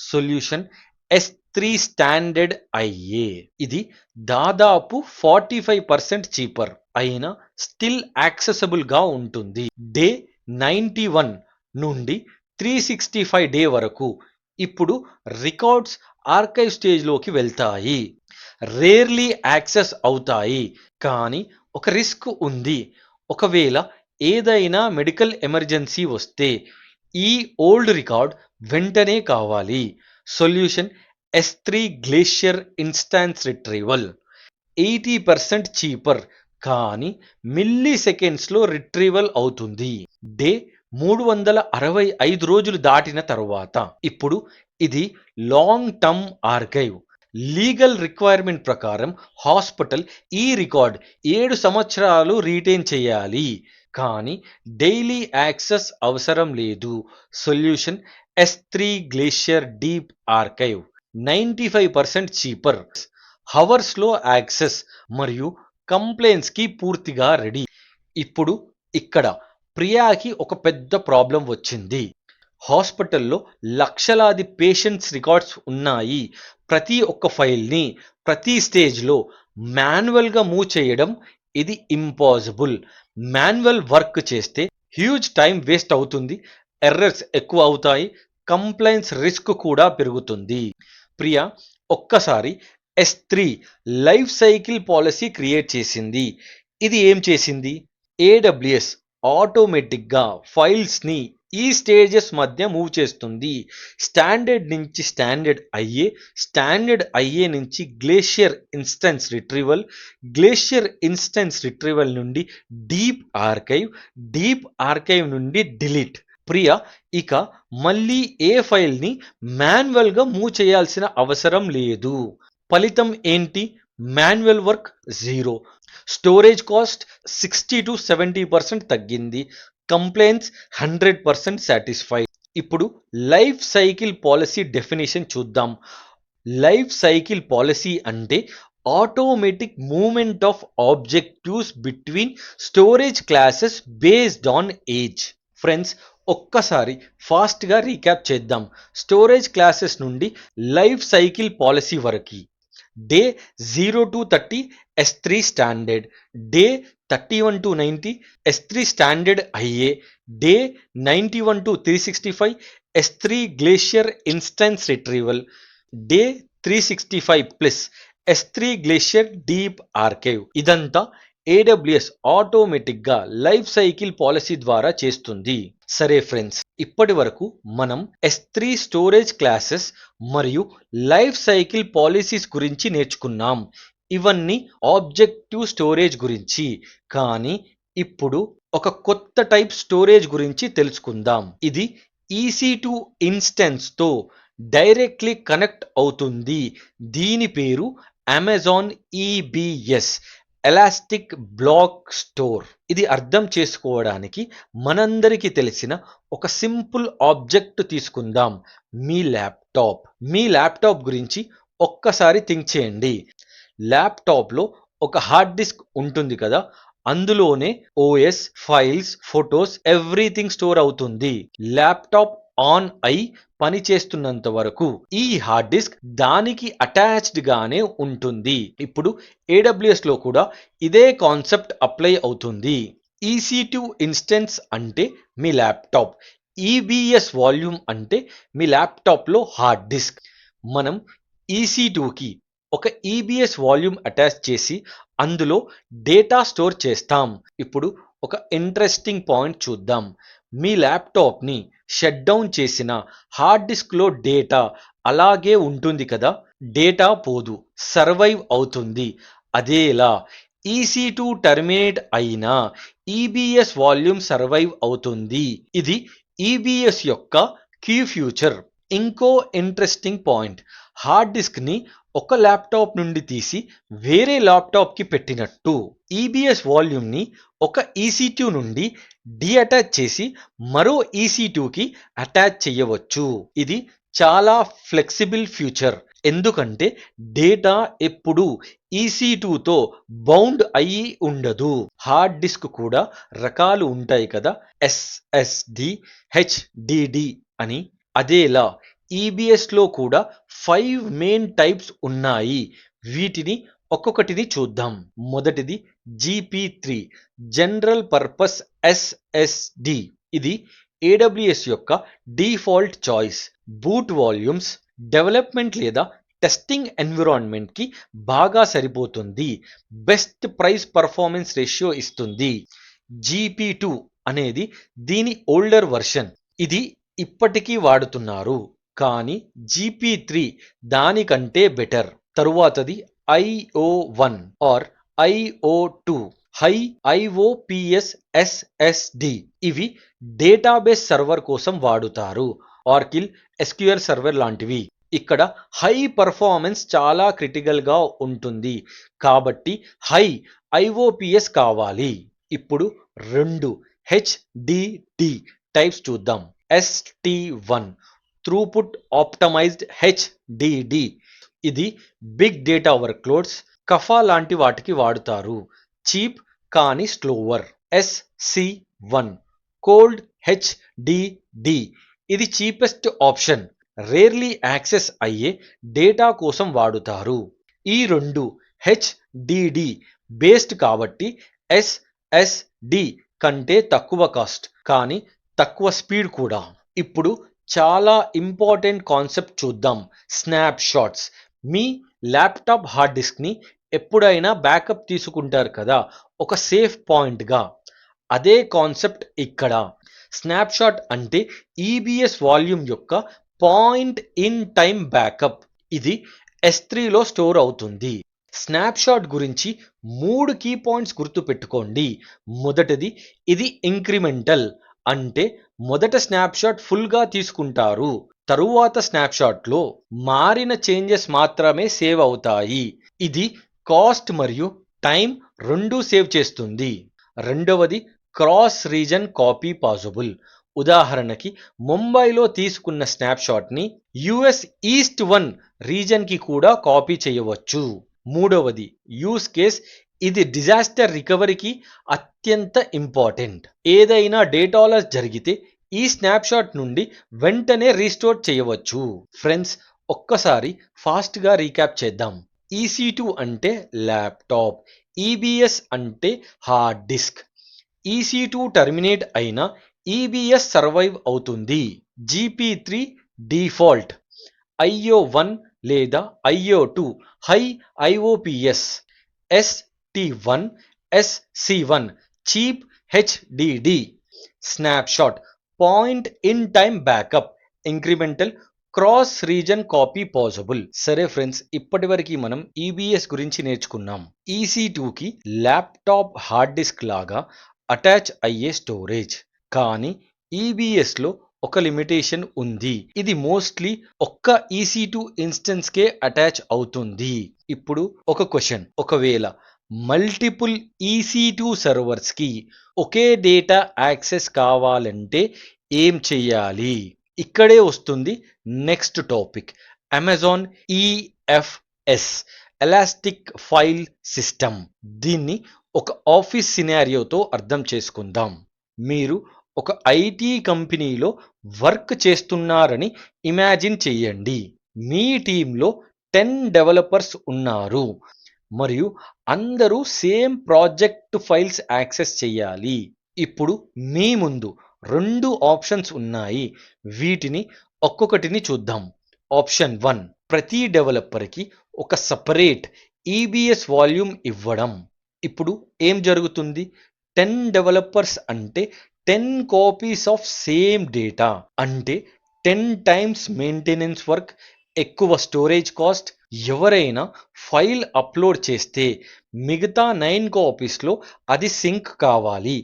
Solution S3 standard IA. ఇది దాదాపు 45% చీపర్ అయినా స్టిల్ యాక్సెసబుల్గా ఉంటుంది. డే 91 నుండి 365 డే వరకు ఇప్పుడు రికార్డ్స్ ఆర్కైవ్ స్టేజ్లోకి వెళ్తాయి. రేర్లీ యాక్సెస్ అవుతాయి, కానీ ఒక రిస్క్ ఉంది. ఒకవేళ ఏదైనా మెడికల్ ఎమర్జెన్సీ వస్తే ఈ ఓల్డ్ రికార్డ్ వెంటనే కావాలి. Solution S3 glacier instant retrieval. 80% cheaper కానీ మిల్లీ సెకండ్స్లో రిట్రీవల్ అవుతుంది. డే 365 రోజులు దాటిన తర్వాత. ఇప్పుడు ఇది long term archive. Legal requirement ప్రకారం హాస్పిటల్ ఈ రికార్డ్ 7 సంవత్సరాలు రీటైన్ చేయాలి, కానీ డైలీ యాక్సెస్ అవసరం లేదు. Solution S3 glacier deep archive. 95% cheaper. హవర్స్లో యాక్సెస్ మరియు కంప్లైంట్స్కి పూర్తిగా రెడీ. ఇప్పుడు ఇక్కడ ప్రియాకి ఒక పెద్ద ప్రాబ్లం వచ్చింది. హాస్పిటల్లో లక్షలాది పేషెంట్స్ రికార్డ్స్ ఉన్నాయి. ప్రతి ఒక్క ఫైల్ని ప్రతి స్టేజ్లో మాన్యువల్గా మూవ్ చేయడం ఇది ఇంపాసిబుల్. మాన్యువల్ వర్క్ చేస్తే హ్యూజ్ టైం వేస్ట్ అవుతుంది, ఎర్రర్స్ ఎక్కువ అవుతాయి, కంప్లైంట్స్ రిస్క్ కూడా పెరుగుతుంది. ప్రియా ఒక్కసారి S3 life cycle policy create చేసింది. ఇది ఏం చేసింది? AWS ఆటోమేటిక్గా ఫైల్స్ని ఈ స్టేజెస్ మధ్య మూవ్ చేస్తుంది. స్టాండర్డ్ నుంచి స్టాండర్డ్ అయ్యే నుంచి గ్లేషియర్ ఇన్స్టెన్స్ రిట్రీవల్ నుండి డీప్ ఆర్కైవ్ నుండి డిలీట్. ప్రియా ఇక మళ్ళీ ఏ ఫైల్ని మాన్యువల్గా మూవ్ చేయాల్సిన అవసరం లేదు. ఫలితం ఏంటి? Manual work zero, storage cost 60-70% తగ్గింది, కంప్లైంట్స్ 100% సాటిస్ఫైడ్. ఇప్పుడు లైఫ్ సైకిల్ పాలసీ డెఫినేషన్ చూద్దాం. లైఫ్ సైకిల్ పాలసీ అంటే automatic movement of objectives between storage classes based on age. Friends ఒక్కసారి ఫాస్ట్గా రీక్యాప్ చేద్దాం. స్టోరేజ్ క్లాసెస్ నుండి లైఫ్ సైకిల్ పాలసీ వరకు. Day 0-30 S3 standard, day 31-90 S3 standard అయ్యే, day 91-365 S3 glacier instance retrieval, day 365 plus S3 glacier deep archive. ఇదంతా AWS ఆటోమేటిక్గా life cycle policy ద్వారా చేస్తుంది. సరే ఫ్రెండ్స్, ఇప్పటి వరకు మనం S3 స్టోరేజ్ క్లాసెస్ మరియు లైఫ్ సైకిల్ పాలసీస్ గురించి నేర్చుకున్నాం. ఇవన్నీ ఆబ్జెక్టివ్ స్టోరేజ్ గురించి. కానీ ఇప్పుడు ఒక కొత్త టైప్ స్టోరేజ్ గురించి తెలుసుకుందాం. ఇది EC2 ఇన్స్టెన్స్తో డైరెక్ట్లీ కనెక్ట్ అవుతుంది. దీని పేరు Amazon EBS, elastic block store. ఇది అర్థం చేసుకోవడానికి మనందరికీ తెలిసిన ఒక సింపుల్ ఆబ్జెక్ట్ తీసుకుందాం, మీ ల్యాప్టాప్ గురించి ఒక్కసారి థింక్ చేయండి. ల్యాప్టాప్లో ఒక హార్డ్ డిస్క్ ఉంటుంది కదా, అందులోనే OS, files, photos, everything store అవుతుంది. ల్యాప్టాప్ ఆన్ అయి పని చేస్తున్నంత వరకు ఈ హార్డ్ డిస్క్ దానికి అటాచ్డ్ గానే ఉంటుంది. ఇప్పుడు AWS లో కూడా ఇదే కాన్సెప్ట్ అప్లై అవుతుంది. EC2 ఇన్స్టెన్స్ అంటే మీ ల్యాప్టాప్, EBS వాల్యూమ్ అంటే మీ ల్యాప్టాప్లో హార్డ్ డిస్క్. మనం EC2కి ఒక EBS వాల్యూమ్ అటాచ్ చేసి అందులో డేటా స్టోర్ చేస్తాం. ఇప్పుడు ఒక ఇంట్రెస్టింగ్ పాయింట్ చూద్దాం. మీ ల్యాప్టాప్ని షట్ డౌన్ చేసిన హార్డ్ డిస్క్లో డేటా అలాగే ఉంటుంది కదా, డేటా పోదు, సర్వైవ్ అవుతుంది. అదేలా EC2 టర్మినేట్ అయినా EBS వాల్యూమ్ సర్వైవ్ అవుతుంది. ఇది EBS యొక్క కీ ఫ్యూచర్. ఇంకో ఇంట్రెస్టింగ్ పాయింట్, హార్డ్ డిస్క్ని ఒక ల్యాప్టాప్ నుండి తీసి వేరే ల్యాప్టాప్కి పెట్టినట్టు EBS వాల్యూమ్ని ఒక EC2 నుండి డీఅటాచ్ చేసి మరో EC2కి అటాచ్ చేయవచ్చు. ఇది చాలా ఫ్లెక్సిబుల్ ఫ్యూచర్, ఎందుకంటే డేటా ఎప్పుడు EC2తో బౌండ్ అయి ఉండదు. హార్డ్ డిస్క్ కూడా రకాలు ఉంటాయి కదా, SSD, HDD అని. అదేలా EBSలో కూడా 5 మెయిన్ టైప్స్ ఉన్నాయి. వీటిని ఒక్కొక్కటిని చూద్దాం. మొదటిది GP3, జనరల్ పర్పస్ SSD. ఇది AWS యొక్క default choice. Boot volumes, development లేదా టెస్టింగ్ ఎన్విరాన్మెంట్కి బాగా సరిపోతుంది. బెస్ట్ ప్రైస్ పర్ఫార్మెన్స్ రేషియో ఇస్తుంది. GP2 అనేది దీని ఓల్డర్ వర్షన్. ఇది ఇప్పటికీ వాడుతున్నారు, కానీ GP3 దానికంటే బెటర్. తరువాతది IO1 or IO2, high IOPS SSD. ఇవి డేటాబేస్ సర్వర్ కోసం వాడుతారు, ఆర్కిల్, SQL సర్వర్ లాంటివి. ఇక్కడ హై పర్ఫార్మెన్స్ చాలా క్రిటికల్గా ఉంటుంది, కాబట్టి హై IOPS కావాలి. ఇప్పుడు రెండు HDD టైప్స్ చూద్దాం. ST1, throughput optimised HDD. ఇది బిగ్ డేటా వర్క్లోడ్స్, కఫా లాంటి వాటికి వాడుతారు. చీప్ కానీ స్లోవర్. SC1 కోల్డ్ HDD ఇది చీపెస్ట్ ఆప్షన్. రేర్లీ యాక్సెస్ అయ్యే డేటా కోసం వాడుతారు. ఈ రెండు HDD బేస్డ్ కాబట్టి SSD కంటే తక్కువ కాస్ట్ కానీ తక్కువ స్పీడ్ కూడా. ఇప్పుడు చాలా ఇంపార్టెంట్ కాన్సెప్ట్ చూద్దాం. Snapshots. మీ ల్యాప్టాప్ హార్డ్ డిస్క్ని ఎప్పుడైనా బ్యాకప్ తీసుకుంటారు కదా, ఒక సేఫ్ పాయింట్గా. అదే కాన్సెప్ట్ ఇక్కడ. స్నాప్ షాట్ అంటే ఈబిఎస్ వాల్యూమ్ యొక్క పాయింట్ ఇన్ టైమ్ బ్యాకప్. ఇది S3లో స్టోర్ అవుతుంది. స్నాప్షాట్ గురించి 3 కీ పాయింట్స్ గుర్తుపెట్టుకోండి. మొదటిది, ఇది ఇంక్రిమెంటల్ అంటే మొదట స్నాప్షాట్ ఫుల్గా తీసుకుంటారు, తరువాత స్నాప్షాట్లో మారిన చేంజెస్ మాత్రమే సేవ్ అవుతాయి. ఇది కాస్ట్ మరియు టైం రెండూ సేవ్ చేస్తుంది. రెండవది, క్రాస్ రీజన్ కాపీ పాసిబుల్. ఉదాహరణకి ముంబైలో తీసుకున్న స్నాప్షాట్ని యుఎస్ ఈస్ట్ 1 రీజన్కి కూడా కాపీ చేయవచ్చు. మూడవది యూస్ కేస్. ఇది డిజాస్టర్ రికవరీకి అత్యంత ఇంపార్టెంట్. ఏదైనా డేటా లాస్ జరిగితే ఈ స్నాప్షాట్ నుండి వెంటనే రీస్టోర్ చేయవచ్చు. ఫ్రెండ్స్, ఒక్కసారి ఫాస్ట్గా రీక్యాప్ చేద్దాం. EC2 అంటే ల్యాప్టాప్, EBS అంటే హార్డ్ డిస్క్. EC2 టర్మినేట్ అయినా EBS సర్వైవ్ అవుతుంది. GP3 డిఫాల్ట్, IO1 లేదా IO2 high IOPS, ST1 SC1 cheap HDD. Snapshot point in time backup, incremental cross reason copy possible. సరే friends, ఇప్పటివరకు మనం EBS గురించి నేర్చుకున్నాం. EC2కి ల్యాప్టాప్ హార్డ్ డిస్క్ లాగా attach అయ్యే స్టోరేజ్. కానీ EBSలో ఒక లిమిటేషన్ ఉంది. ఇది మోస్ట్లీ ఒక్క EC2 ఇన్స్టెన్స్కే అటాచ్ అవుతుంది. ఇప్పుడు ఒక క్వశ్చన్, ఒకవేళ మల్టిపుల్ EC2 సర్వర్స్కి ఒకే డేటా యాక్సెస్ కావాలంటే ఏం చెయ్యాలి? ఇక్కడే వస్తుంది next topic, Amazon EFS, elastic file system. దీన్ని ఒక ఆఫీస్ సినారియోతో అర్థం చేసుకుందాం. మీరు ఒక IT కంపెనీలో వర్క్ చేస్తున్నారని ఇమాజిన్ చెయ్యండి. మీ టీంలో 10 డెవలపర్స్ ఉన్నారు మరియు అందరూ సేమ్ ప్రాజెక్ట్ ఫైల్స్ యాక్సెస్ చేయాలి. ఇప్పుడు మీ ముందు 2 ఆప్షన్స్ ఉన్నాయి. వీటిని ఒక్కొక్కటిని చూద్దాం. ఆప్షన్ 1, ప్రతి డెవలపర్కి ఒక సపరేట్ EBS వాల్యూమ్ ఇవ్వడం. ఇప్పుడు ఏం జరుగుతుంది? 10 డెవలపర్స్ అంటే 10 కాపీస్ ఆఫ్ సేమ్ డేటా. అంటే 10 టైమ్స్ మెయింటెనెన్స్ వర్క్, ఎక్కువ స్టోరేజ్ కాస్ట్. ఎవరైనా ఫైల్ అప్లోడ్ చేస్తే మిగతా 9 కాపీస్లో అది సింక్ కావాలి.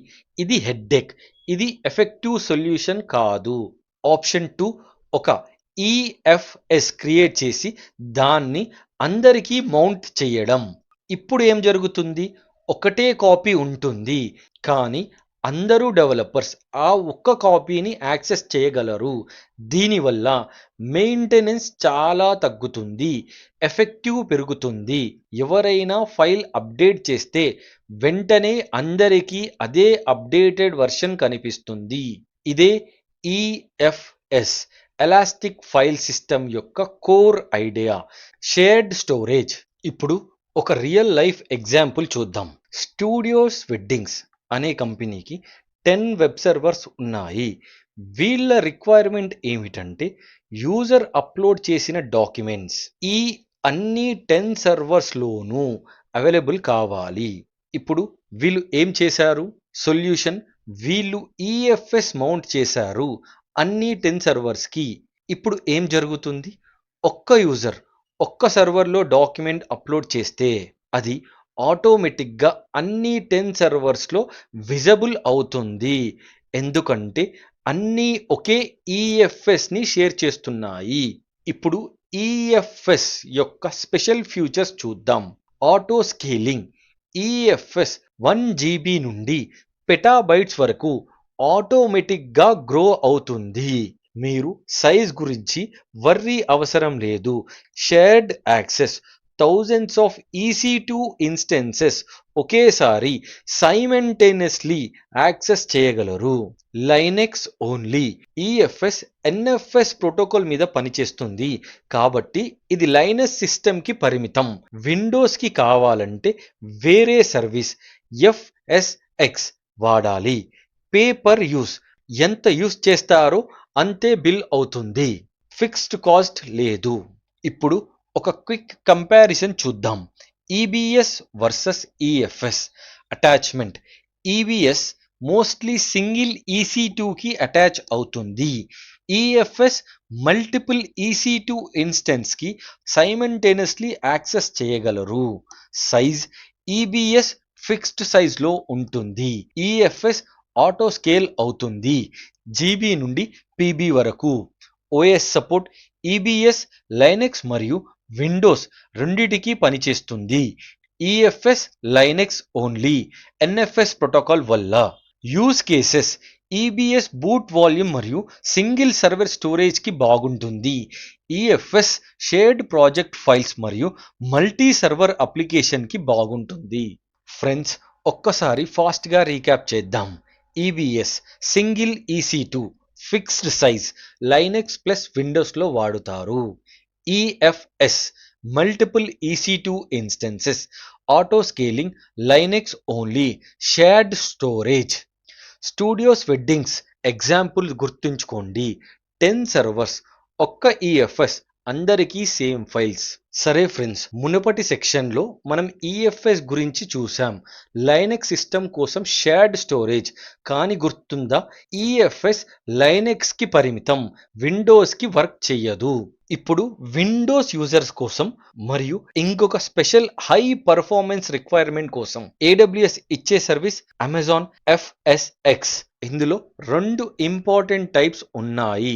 ఇది హెడ్ఏక్. ఇది ఎఫెక్టివ్ సొల్యూషన్ కాదు. ఆప్షన్ 2, ఒక EFS క్రియేట్ చేసి దాన్ని అందరికీ మౌంట్ చేయడం. ఇప్పుడు ఏం జరుగుతుంది? ఒకటే కాపీ ఉంటుంది కానీ అందరూ డెవలపర్స్ ఆ ఒక్క కాపీని యాక్సెస్ చేయగలరు. దీనివల్ల మెయింటెనెన్స్ చాలా తగ్గుతుంది, ఎఫెక్టివ్ పెరుగుతుంది. ఎవరైనా ఫైల్ అప్డేట్ చేస్తే వెంటనే అందరికీ అదే అప్డేటెడ్ వర్షన్ కనిపిస్తుంది. ఇదే EFS, ఎలాస్టిక్ ఫైల్ సిస్టమ్ యొక్క కోర్ ఐడియా, షేర్డ్ స్టోరేజ్. ఇప్పుడు ఒక రియల్ లైఫ్ ఎగ్జాంపుల్ చూద్దాం. స్టూడియోస్ వెడ్డింగ్స్ అనే కంపెనీకి 10 వెబ్ సర్వర్స్ ఉన్నాయి. వీళ్ళ రిక్వైర్మెంట్ ఏమిటంటే యూజర్ అప్లోడ్ చేసిన డాక్యుమెంట్స్ ఈ అన్ని 10 సర్వర్స్లోనూ అవైలబుల్ కావాలి. ఇప్పుడు వీళ్ళు ఏం చేశారు? సొల్యూషన్, వీళ్ళు EFS మౌంట్ చేశారు అన్ని 10 సర్వర్స్కి. ఇప్పుడు ఏం జరుగుతుంది? ఒక్క యూజర్ ఒక్క సర్వర్లో డాక్యుమెంట్ అప్లోడ్ చేస్తే అది ఆటోమేటిక్గా అన్ని 10 సర్వర్స్లో విజిబుల్ అవుతుంది. ఎందుకంటే అన్నీ ఒకే EFSని షేర్ చేస్తున్నాయి. ఇప్పుడు EFS యొక్క స్పెషల్ ఫీచర్స్ చూద్దాం. Auto scaling. EFS 1 GB నుండి పెటాబైట్స్ వరకు ఆటోమేటిక్గా గ్రో అవుతుంది. మీరు సైజ్ గురించి వర్రీ అవసరం లేదు. Shared access, thousands of EC2 instances ఒకేసారి సైమల్టేనియస్లీ యాక్సెస్ చేయగలరు. Linux only. EFS NFS protocol మీద పనిచేస్తుంది కాబట్టి ఇది లైనస్ సిస్టమ్కి పరిమితం. విండోస్కి కావాలంటే వేరే సర్వీస్ FSX వాడాలి. పే పర్ యూస్, ఎంత యూస్ చేస్తారో అంతే బిల్ అవుతుంది. ఫిక్స్డ్ కాస్ట్ లేదు. ఇప్పుడు ఒక క్విక్ కంపారిజన్ చూద్దాం. EBS versus EFS attachment. EBS mostly single EC2కి అటాచ్ అవుతుంది. ఈఎఫ్ఎస్ మల్టిపుల్ EC2 ఇన్స్టెన్స్కి సైమల్టేనియస్లీ యాక్సెస్ చేయగలరు. సైజ్, ఈబిఎస్ ఫిక్స్డ్ సైజ్లో ఉంటుంది. ఈఎఫ్ఎస్ ఆటో స్కేల్ అవుతుంది GB నుండి PB వరకు. OS support. ఈబిఎస్ లైనెక్స్ మరియు విండోస్ రెండిటికి పనిచేస్తుంది. EFS Linux only NFS protocol వల్ల. Use cases. EBS boot volume మరియు సింగిల్ సర్వర్ స్టోరేజ్కి బాగుంటుంది. ఈఎఫ్ఎస్ షేర్డ్ ప్రాజెక్ట్ ఫైల్స్ మరియు మల్టీ సర్వర్ అప్లికేషన్కి బాగుంటుంది. ఫ్రెండ్స్, ఒక్కసారి ఫాస్ట్గా రీక్యాప్ చేద్దాం. EBS single EC2 fixed size Linux plus విండోస్లో వాడుతారు. EFS multiple EC2 instances auto scaling Linux only shared storage. Studios weddings example గుర్తుంచుకోండి. 10 సర్వర్స్, ఒక్క ఈఎఫ్ఎస్, అందరికీ సేమ్ ఫైల్స్. సరే ఫ్రెండ్స్, మునుపటి సెక్షన్లో మనం ఈఎఫ్ఎస్ గురించి చూసాం. లైనెక్స్ సిస్టమ్ కోసం షేర్డ్ స్టోరేజ్. కానీ గుర్తుందా, ఈఎఫ్ఎస్ లైనెక్స్కి పరిమితం, విండోస్కి వర్క్ చెయ్యదు. ఇప్పుడు విండోస్ యూజర్స్ కోసం మరియు ఇంకొక స్పెషల్ హై పర్ఫార్మెన్స్ రిక్వైర్మెంట్ కోసం AWS ఇచ్చే సర్వీస్ అమెజాన్ FSX. ఇందులో 2 ఇంపార్టెంట్ టైప్స్ ఉన్నాయి.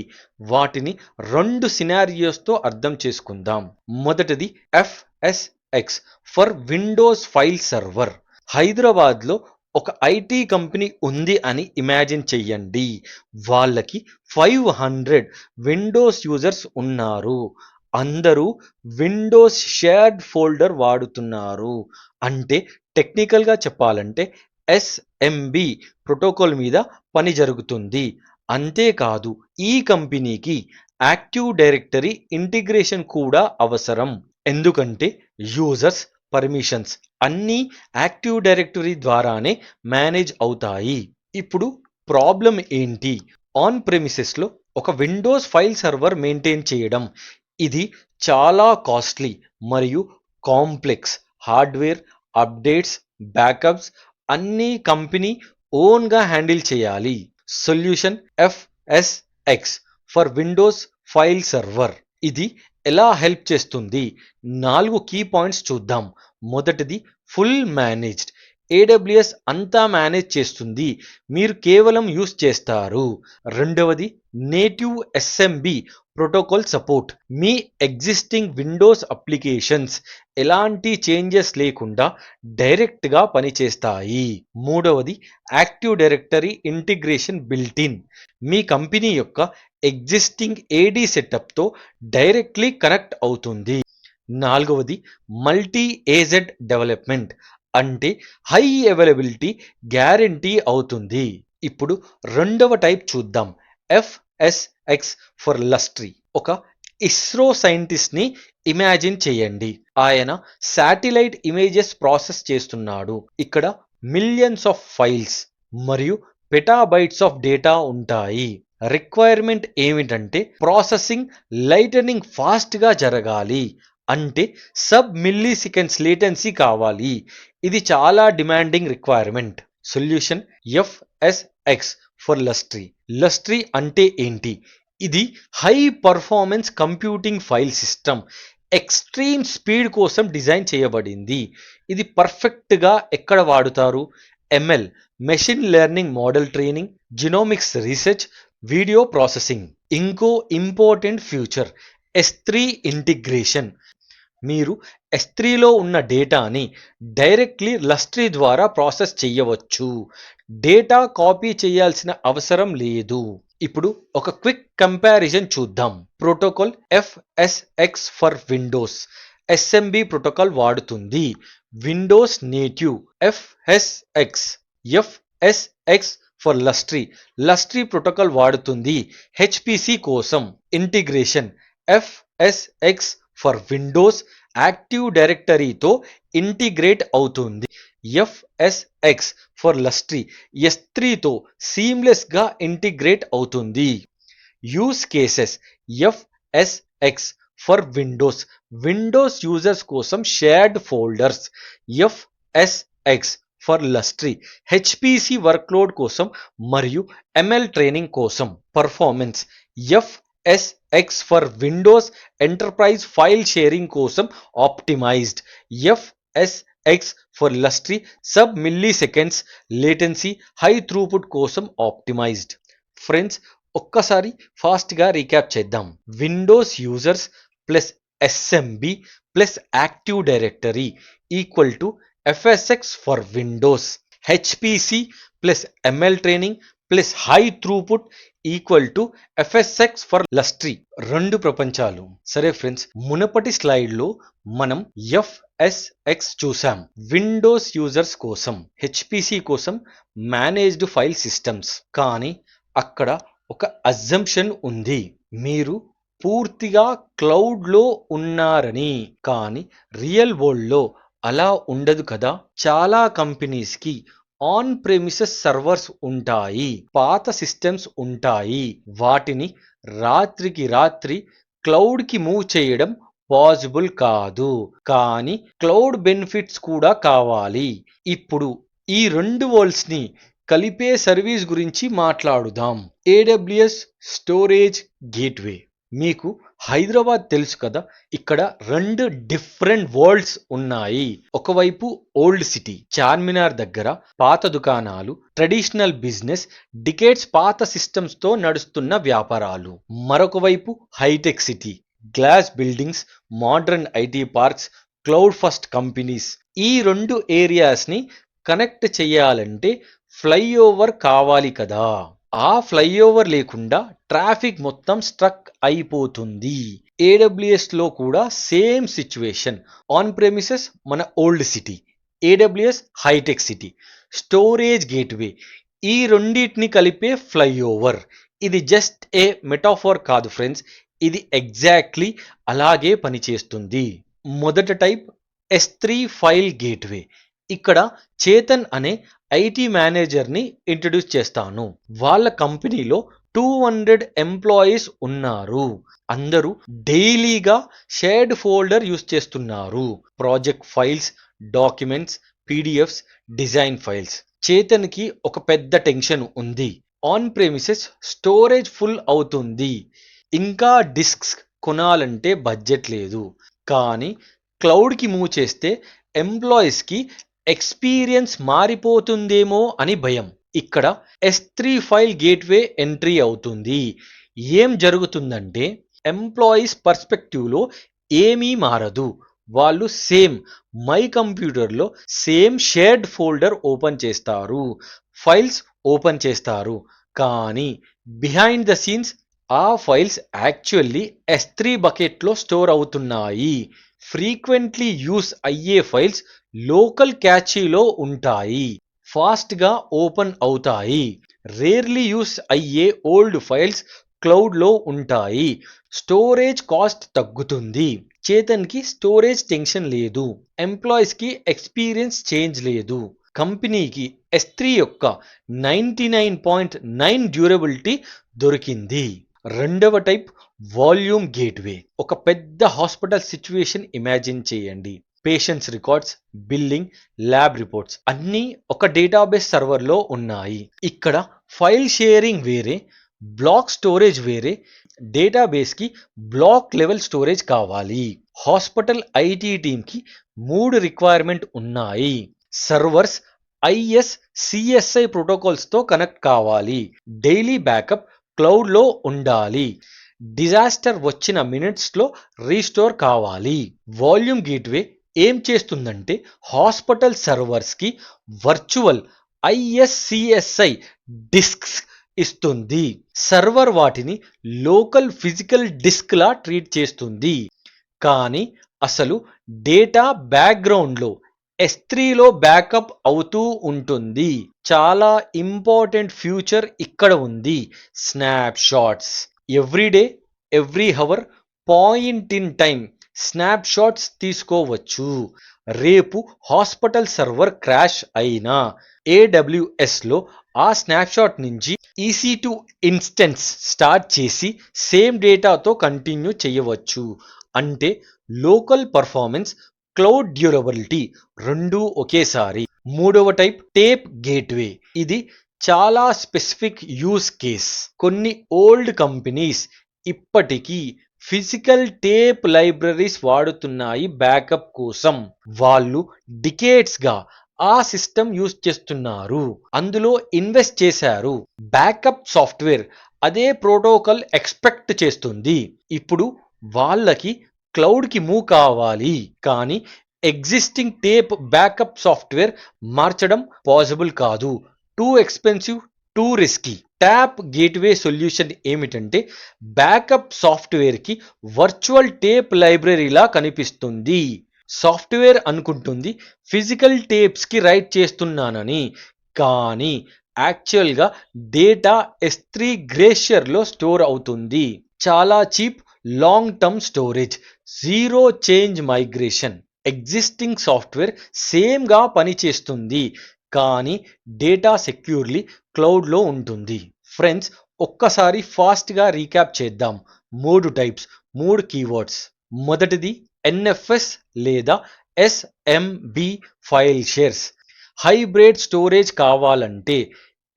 వాటిని 2 సినారియోస్తో అర్థం చేసుకుందాం. మొదటిది FSX for Windows file server. హైదరాబాద్లో ఒక IT కంపెనీ ఉంది అని ఇమాజిన్ చెయ్యండి. వాళ్ళకి 500 విండోస్ యూజర్స్ ఉన్నారు. అందరూ విండోస్ షేర్డ్ ఫోల్డర్ వాడుతున్నారు. అంటే టెక్నికల్గా చెప్పాలంటే SMB ప్రోటోకాల్ మీద పని జరుగుతుంది. అంతేకాదు, ఈ కంపెనీకి యాక్టివ్ డైరెక్టరీ ఇంటిగ్రేషన్ కూడా అవసరం. ఎందుకంటే యూజర్స్ పర్మిషన్స్ అన్నీ యాక్టివ్ డైరెక్టరీ ద్వారానే మేనేజ్ అవుతాయి. ఇప్పుడు ప్రాబ్లం ఏంటి? ఆన్ ప్రెమిసెస్లో ఒక విండోస్ ఫైల్ సర్వర్ మెయింటైన్ చేయడం ఇది చాలా కాస్ట్లీ మరియు కాంప్లెక్స్. హార్డ్వేర్ అప్డేట్స్, బ్యాకప్స్ అన్నీ కంపెనీ ఓన్గా హ్యాండిల్ చేయాలి. Solution FSX for Windows file server. ఇది ఎలా హెల్ప్ చేస్తుంది? 4 కీ పాయింట్స్ చూద్దాం. మొదటిది ఫుల్ మేనేజ్డ్. AWS అంతా మేనేజ్ చేస్తుంది, మీరు కేవలం యూస్ చేస్తారు. రెండవది నేటివ్ SMB ప్రోటోకాల్ సపోర్ట్. మీ ఎగ్జిస్టింగ్ విండోస్ అప్లికేషన్స్ ఎలాంటి చేంజెస్ లేకుండా డైరెక్ట్గా పనిచేస్తాయి. మూడవది యాక్టివ్ డైరెక్టరీ ఇంటిగ్రేషన్ బిల్ట్-ఇన్. మీ కంపెనీ యొక్క ఎగ్జిస్టింగ్ AD సెటప్తో డైరెక్ట్లీ కనెక్ట్ అవుతుంది. నాలుగవది మల్టీ AZ డెవలప్మెంట్, అంటే హై అవైలబిలిటీ గ్యారంటీ అవుతుంది. ఇప్పుడు రెండవ టైప్ చూద్దాం. FSX for Lustre. ఒక ఇస్రో సైంటిస్ట్ని ఇమాజిన్ చేయండి. ఆయన శాటిలైట్ ఇమేజెస్ ప్రాసెస్ చేస్తున్నాడు. ఇక్కడ మిలియన్స్ ఆఫ్ ఫైల్స్ మరియు పెటాబైట్స్ ఆఫ్ డేటా ఉంటాయి. రిక్వైర్మెంట్ ఏమిటంటే ప్రాసెసింగ్ లైటనింగ్ ఫాస్ట్గా జరగాలి. అంటే సబ్ మిల్లీ సెకండ్స్ లేటెన్సీ కావాలి. ఇది చాలా demanding requirement. Solution FSX for Lustre. Lustre అంటే ఏంటి? ఇది high performance computing file system. Extreme speed కోసం డిజైన్ చేయబడింది. ఇది పర్ఫెక్ట్గా ఎక్కడ వాడుతారు? ML machine learning model training, genomics research, video processing. ఇంకో ఇంపార్టెంట్ ఫ్యూచర్ S3 ఇంటిగ్రేషన్. మీరు S3లో ఉన్న డేటాని డైరెక్ట్లీ లస్ట్రీ ద్వారా ప్రాసెస్ చేయవచ్చు. డేటా కాపీ చేయాల్సిన అవసరం లేదు. ఇప్పుడు ఒక క్విక్ కంపారిజన్ చూద్దాం. Protocol FSX for Windows SMB protocol వాడుతుంది. Windows native FSX for Lustre protocol వాడుతుంది. HPC కోసం integration FSX for Windows active డైరెక్టరీతో ఇంటిగ్రేట్ అవుతుంది. FSX ఫర్ లస్ట్రీ S3తో సీమ్లెస్గా ఇంటిగ్రేట్ అవుతుంది. Use cases FSX for Windows users కోసం shared folders. FSX for Lustre HPC workload కోసం మరియు ML ట్రైనింగ్ కోసం. Performance FSX for Windows enterprise file sharing కోసం optimised. FSX for Lustre sub milli seconds latency high throughput కోసం optimised. Friends, ఒక్కసారి ఫాస్ట్గా recap చేద్దాం. Windows users plus SMB plus active directory equal to FSX for Windows. HPC plus ML training plus high throughput equal to FSX for Lustre. రెండు ప్రపంచాలు. సరే friends, మునపటి స్లైడ్లో మనం FSX చూసాం విండోస్ యూజర్స్ కోసం, HPC కోసం మేనేజ్డ్ ఫైల్ సిస్టమ్స్. కానీ అక్కడ ఒక అజంప్షన్ ఉంది, మీరు పూర్తిగా క్లౌడ్లో ఉన్నారని. కానీ రియల్ వరల్డ్లో అలా ఉండదు కదా. చాలా కంపెనీస్కి ఆన్ ప్రెమిసెస్ సర్వర్స్ ఉంటాయి, పాత సిస్టమ్స్ ఉంటాయి. వాటిని రాత్రికి రాత్రి క్లౌడ్కి మూవ్ చేయడం పాసిబుల్ కాదు. కానీ క్లౌడ్ బెనిఫిట్స్ కూడా కావాలి. ఇప్పుడు ఈ రెండు వరల్డ్స్ని కలిపే సర్వీస్ గురించి మాట్లాడుదాం. AWS storage gateway. మీకు హైదరాబాద్ తెలుసు కదా, ఇక్కడ రెండు డిఫరెంట్ వరల్డ్స్ ఉన్నాయి. ఒకవైపు ఓల్డ్ సిటీ, చార్మినార్ దగ్గర పాత దుకాణాలు, ట్రెడిషనల్ బిజినెస్, డికేట్స్ పాత సిస్టమ్స్ తో నడుస్తున్న వ్యాపారాలు. మరొక వైపు hitech city, glass buildings, modern IT parks, cloud first companies. ఈ రెండు ఏరియాస్ని కనెక్ట్ చేయాలంటే ఫ్లైఓవర్ కావాలి కదా. ఆ ఫ్లైఓవర్ లేకుండా ట్రాఫిక్ మొత్తం స్ట్రక్ అయిపోతుంది. AWS లో కూడా సేమ్ సిచ్యువేషన్. ఆన్ ప్రెమిసెస్ మన old city, AWS hi tech city. Storage gateway ఈ రెండింటిని కలిపే ఫ్లైఓవర్. ఇది జస్ట్ ఏ మెటాఫోర్ కాదు ఫ్రెండ్స్, ఇది ఎగ్జాక్ట్లీ అలాగే పనిచేస్తుంది. మొదట టైప్ S3 ఫైల్ గేట్వే. ఇక్కడ చేతన్ అనే IT మేనేజర్ని ఇంట్రడ్యూస్ చేస్తాను. వాళ్ళ కంపెనీలో 200 ఎంప్లాయీస్ ఉన్నారు. అందరూ డైలీగా షేర్డ్ ఫోల్డర్ యూస్ చేస్తున్నారు. Project files, documents, PDFs, design files. చేతన్కి ఒక పెద్ద టెన్షన్ ఉంది. ఆన్ ప్రెమిసెస్ స్టోరేజ్ ఫుల్ అవుతుంది, ఇంకా డిస్క్స్ కొనాలంటే బడ్జెట్ లేదు. కానీ క్లౌడ్కి మూవ్ చేస్తే ఎంప్లాయీస్కి ఎక్స్పీరియన్స్ మారిపోతుందేమో అని భయం. ఇక్కడ S3 ఫైల్ గేట్వే ఎంట్రీ అవుతుంది. ఏం జరుగుతుందంటే ఎంప్లాయీస్ పర్స్పెక్టివ్లో ఏమీ మారదు. వాళ్ళు సేమ్ మై కంప్యూటర్లో సేమ్ షేర్డ్ ఫోల్డర్ ఓపెన్ చేస్తారు, ఫైల్స్ ఓపెన్ చేస్తారు. కానీ బిహైండ్ ద సీన్స్ ఆ ఫైల్స్ యాక్చువల్లీ S3 బకెట్లో స్టోర్ అవుతున్నాయి. ఫ్రీక్వెంట్లీ యూస్ అయ్యే ఫైల్స్ లోకల్ క్యాచీలో ఉంటాయి, ఫాస్ట్గా ఓపెన్ అవుతాయి. రేర్లీ యూస్ అయ్యే ఓల్డ్ ఫైల్స్ క్లౌడ్లో ఉంటాయి. స్టోరేజ్ కాస్ట్ తగ్గుతుంది. చేతన్కి స్టోరేజ్ టెన్షన్ లేదు, ఎంప్లాయీస్కి ఎక్స్పీరియన్స్ చేంజ్ లేదు. కంపెనీకి S3 యొక్క 99.9 డ్యూరబిలిటీ దొరికింది. రెండవ టైప్ వాల్యూమ్ గేట్వే. ఒక పెద్ద హాస్పిటల్ సిచ్యువేషన్ ఇమాజిన్ చేయండి. Patients records, billing, lab reports అన్నీ ఒక డేటాబేస్ సర్వర్లో ఉన్నాయి. ఇక్కడ ఫైల్ షేరింగ్ వేరే, బ్లాక్ స్టోరేజ్ వేరే. డేటాబేస్కి బ్లాక్ లెవెల్ స్టోరేజ్ కావాలి. హాస్పిటల్ IT టీమ్కి 3 రిక్వైర్మెంట్ ఉన్నాయి. సర్వర్స్ ISCSI ప్రోటోకాల్స్తో కనెక్ట్ కావాలి. డైలీ బ్యాకప్ క్లౌడ్లో ఉండాలి. డిజాస్టర్ వచ్చిన మినిట్స్లో రీస్టోర్ కావాలి. వాల్యూమ్ గేట్వే ఏం చేస్తుందంటే హాస్పిటల్ సర్వర్స్కి వర్చువల్ ISCSI డిస్క్స్ ఇస్తుంది. సర్వర్ వాటిని లోకల్ ఫిజికల్ డిస్క్ లా ట్రీట్ చేస్తుంది. కానీ అసలు డేటా బ్యాక్గ్రౌండ్లో S3లో బ్యాకప్ అవుతూ ఉంటుంది. చాలా ఇంపార్టెంట్ ఫ్యూచర్ ఇక్కడ ఉంది. Snapshots every day, every hour, point in time snapshots తీసుకోవచ్చు. రేపు హాస్పిటల్ సర్వర్ క్రాష్ అయినా AWSలో ఆ స్నాప్షాట్ నుంచి EC2 ఇన్స్టెన్స్ స్టార్ట్ చేసి సేమ్ డేటాతో కంటిన్యూ చేయవచ్చు. అంటే లోకల్ పర్ఫార్మెన్స్, క్లౌడ్ డ్యూరబిలిటీ రెండూ ఒకేసారి. మూడవ టైప్ టేప్ గేట్వే. ఇది చాలా స్పెసిఫిక్ యూస్ కేస్. కొన్ని ఓల్డ్ కంపెనీస్ ఇప్పటికీ ఫిజికల్ టేప్ లైబ్రరీస్ వాడుతున్నాయి బ్యాకప్ కోసం. వాళ్ళు డికేట్స్ గా ఆ సిస్టమ్ యూస్ చేస్తున్నారు, అందులో ఇన్వెస్ట్ చేశారు. బ్యాకప్ సాఫ్ట్వేర్ అదే ప్రోటోకాల్ ఎక్స్పెక్ట్ చేస్తుంది. ఇప్పుడు వాళ్ళకి క్లౌడ్కి మూవ్ కావాలి, కానీ ఎగ్జిస్టింగ్ టేప్ బ్యాకప్ సాఫ్ట్వేర్ మార్చడం పాసిబుల్ కాదు. Too expensive, two risky. Tap gateway solution ఏమిటంటే బ్యాకప్ సాఫ్ట్వేర్కి వర్చువల్ టేప్ లైబ్రరీలా కనిపిస్తుంది. సాఫ్ట్వేర్ అనుకుంటుంది ఫిజికల్ టేప్స్కి రైట్ చేస్తున్నానని, కానీ యాక్చువల్గా డేటా S3 గ్లేషియర్లో స్టోర్ అవుతుంది. చాలా cheap, long term storage, zero change migration. Existing software సేమ్గా పనిచేస్తుంది, కానీ డేటా సెక్యూర్లీ క్లౌడ్లో ఉంటుంది. ఫ్రెండ్స్, ఒక్కసారి ఫాస్ట్గా రీక్యాప్ చేద్దాం. 3 టైప్స్, 3 కీవర్డ్స్. మొదటిది NFS లేదా SMB file shares. Hybrid storage కావాలంటే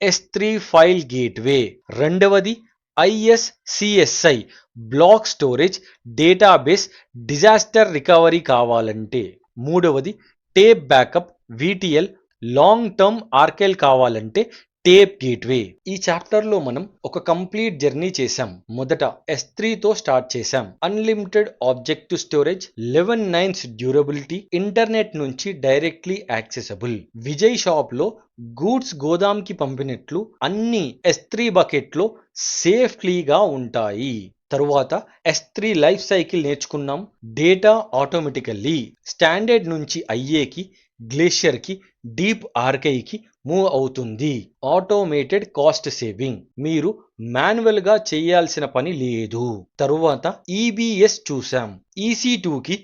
S3 ఫైల్ గేట్వే. రెండవది ISCSI block storage database disaster recovery కావాలంటే. మూడవది tape backup VTL long term ఆర్కైల్ కావాలంటే టేప్ గేట్వే. ఈ చాప్టర్లో మనం ఒక కంప్లీట్ జర్నీ చేశాం. మొదట S3తో స్టార్ట్ చేశాం. Unlimited objective storage, 11 nines durability, internet నుంచి డైరెక్ట్లీ యాక్సెసబుల్. విజయ్ షాప్లో గూడ్స్ గోదాంకి పంపినట్లు అన్ని S3 బకెట్లో సేఫ్లీగా ఉంటాయి. తరువాత S3 లైఫ్ సైకిల్ నేర్చుకున్నాం. డేటా ఆటోమేటికల్లీ స్టాండర్డ్ నుంచి IAకి, గ్లేషియర్కి, డీప్ ఆర్కైవ్కి మూవ్ అవుతుంది. ఆటోమేటెడ్ కాస్ట్ సేవింగ్, మీరు మాన్యువల్గా చేయాల్సిన పని లేదు. తరువాత EBS చూసాం. EC2కి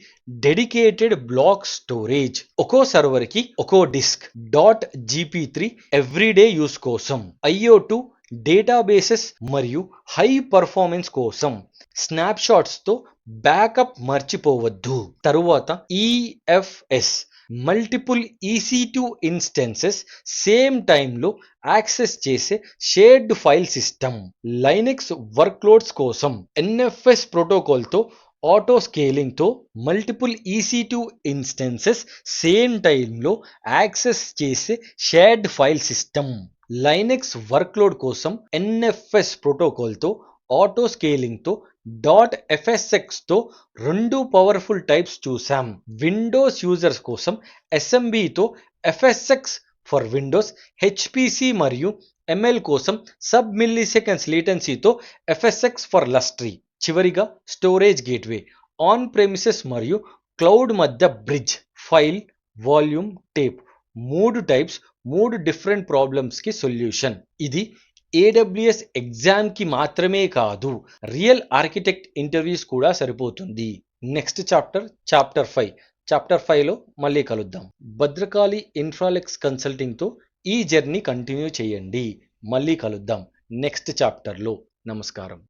డెడికేటెడ్ బ్లాక్ స్టోరేజ్, ఒక్కో సర్వర్కి ఒక్కో డిస్క్. .gp3 ఎవ్రీడే యూస్ కోసం. IO2 డేటాబేసెస్ మరియు హై పర్ఫార్మెన్స్ కోసం. స్నాప్షాట్స్తో బ్యాకప్ మర్చిపోవద్దు. తరువాత EFS multiple EC2 instances same టైంలో యాక్సెస్ చేసే shared file system. Linux workloads కోసం NFS ప్రోటోకాల్తో ఆటో స్కేలింగ్తో మల్టిపుల్ EC2 ఇన్స్టెన్సెస్ సేమ్ టైంలో యాక్సెస్ చేసే shared file system. Linux workload కోసం NFS ప్రోటోకాల్తో ఆటో స్కేలింగ్తో .fsxతో రెండు పవర్ఫుల్ టైప్స్ చూసాం. విండోస్ యూజర్స్ కోసం SMBతో FSX ఫర్ విండోస్, HPC మరియు ML కోసం సబ్ మిల్లీసెకండ్స్ లేటెన్సీతో FSX ఫర్ లస్ట్రీ. చివరిగా స్టోరేజ్ గేట్వే, ఆన్ ప్రెమిసెస్ మరియు క్లౌడ్ మధ్య bridge. File, volume, tape, 3 types, 3 different ప్రాబ్లమ్స్కి సొల్యూషన్. ఇది AWS ఎగ్జామ్కి మాత్రమే కాదు, రియల్ ఆర్కిటెక్ట్ ఇంటర్వ్యూస్ కూడా సరిపోతుంది. Next chapter 5. చాప్టర్ 5లో మళ్ళీ కలుద్దాం. భద్రకాళి ఇన్ఫ్రాలెక్స్ కన్సల్టింగ్తో ఈ జర్నీ కంటిన్యూ చేయండి. మళ్ళీ కలుద్దాం నెక్స్ట్ చాప్టర్లో. నమస్కారం.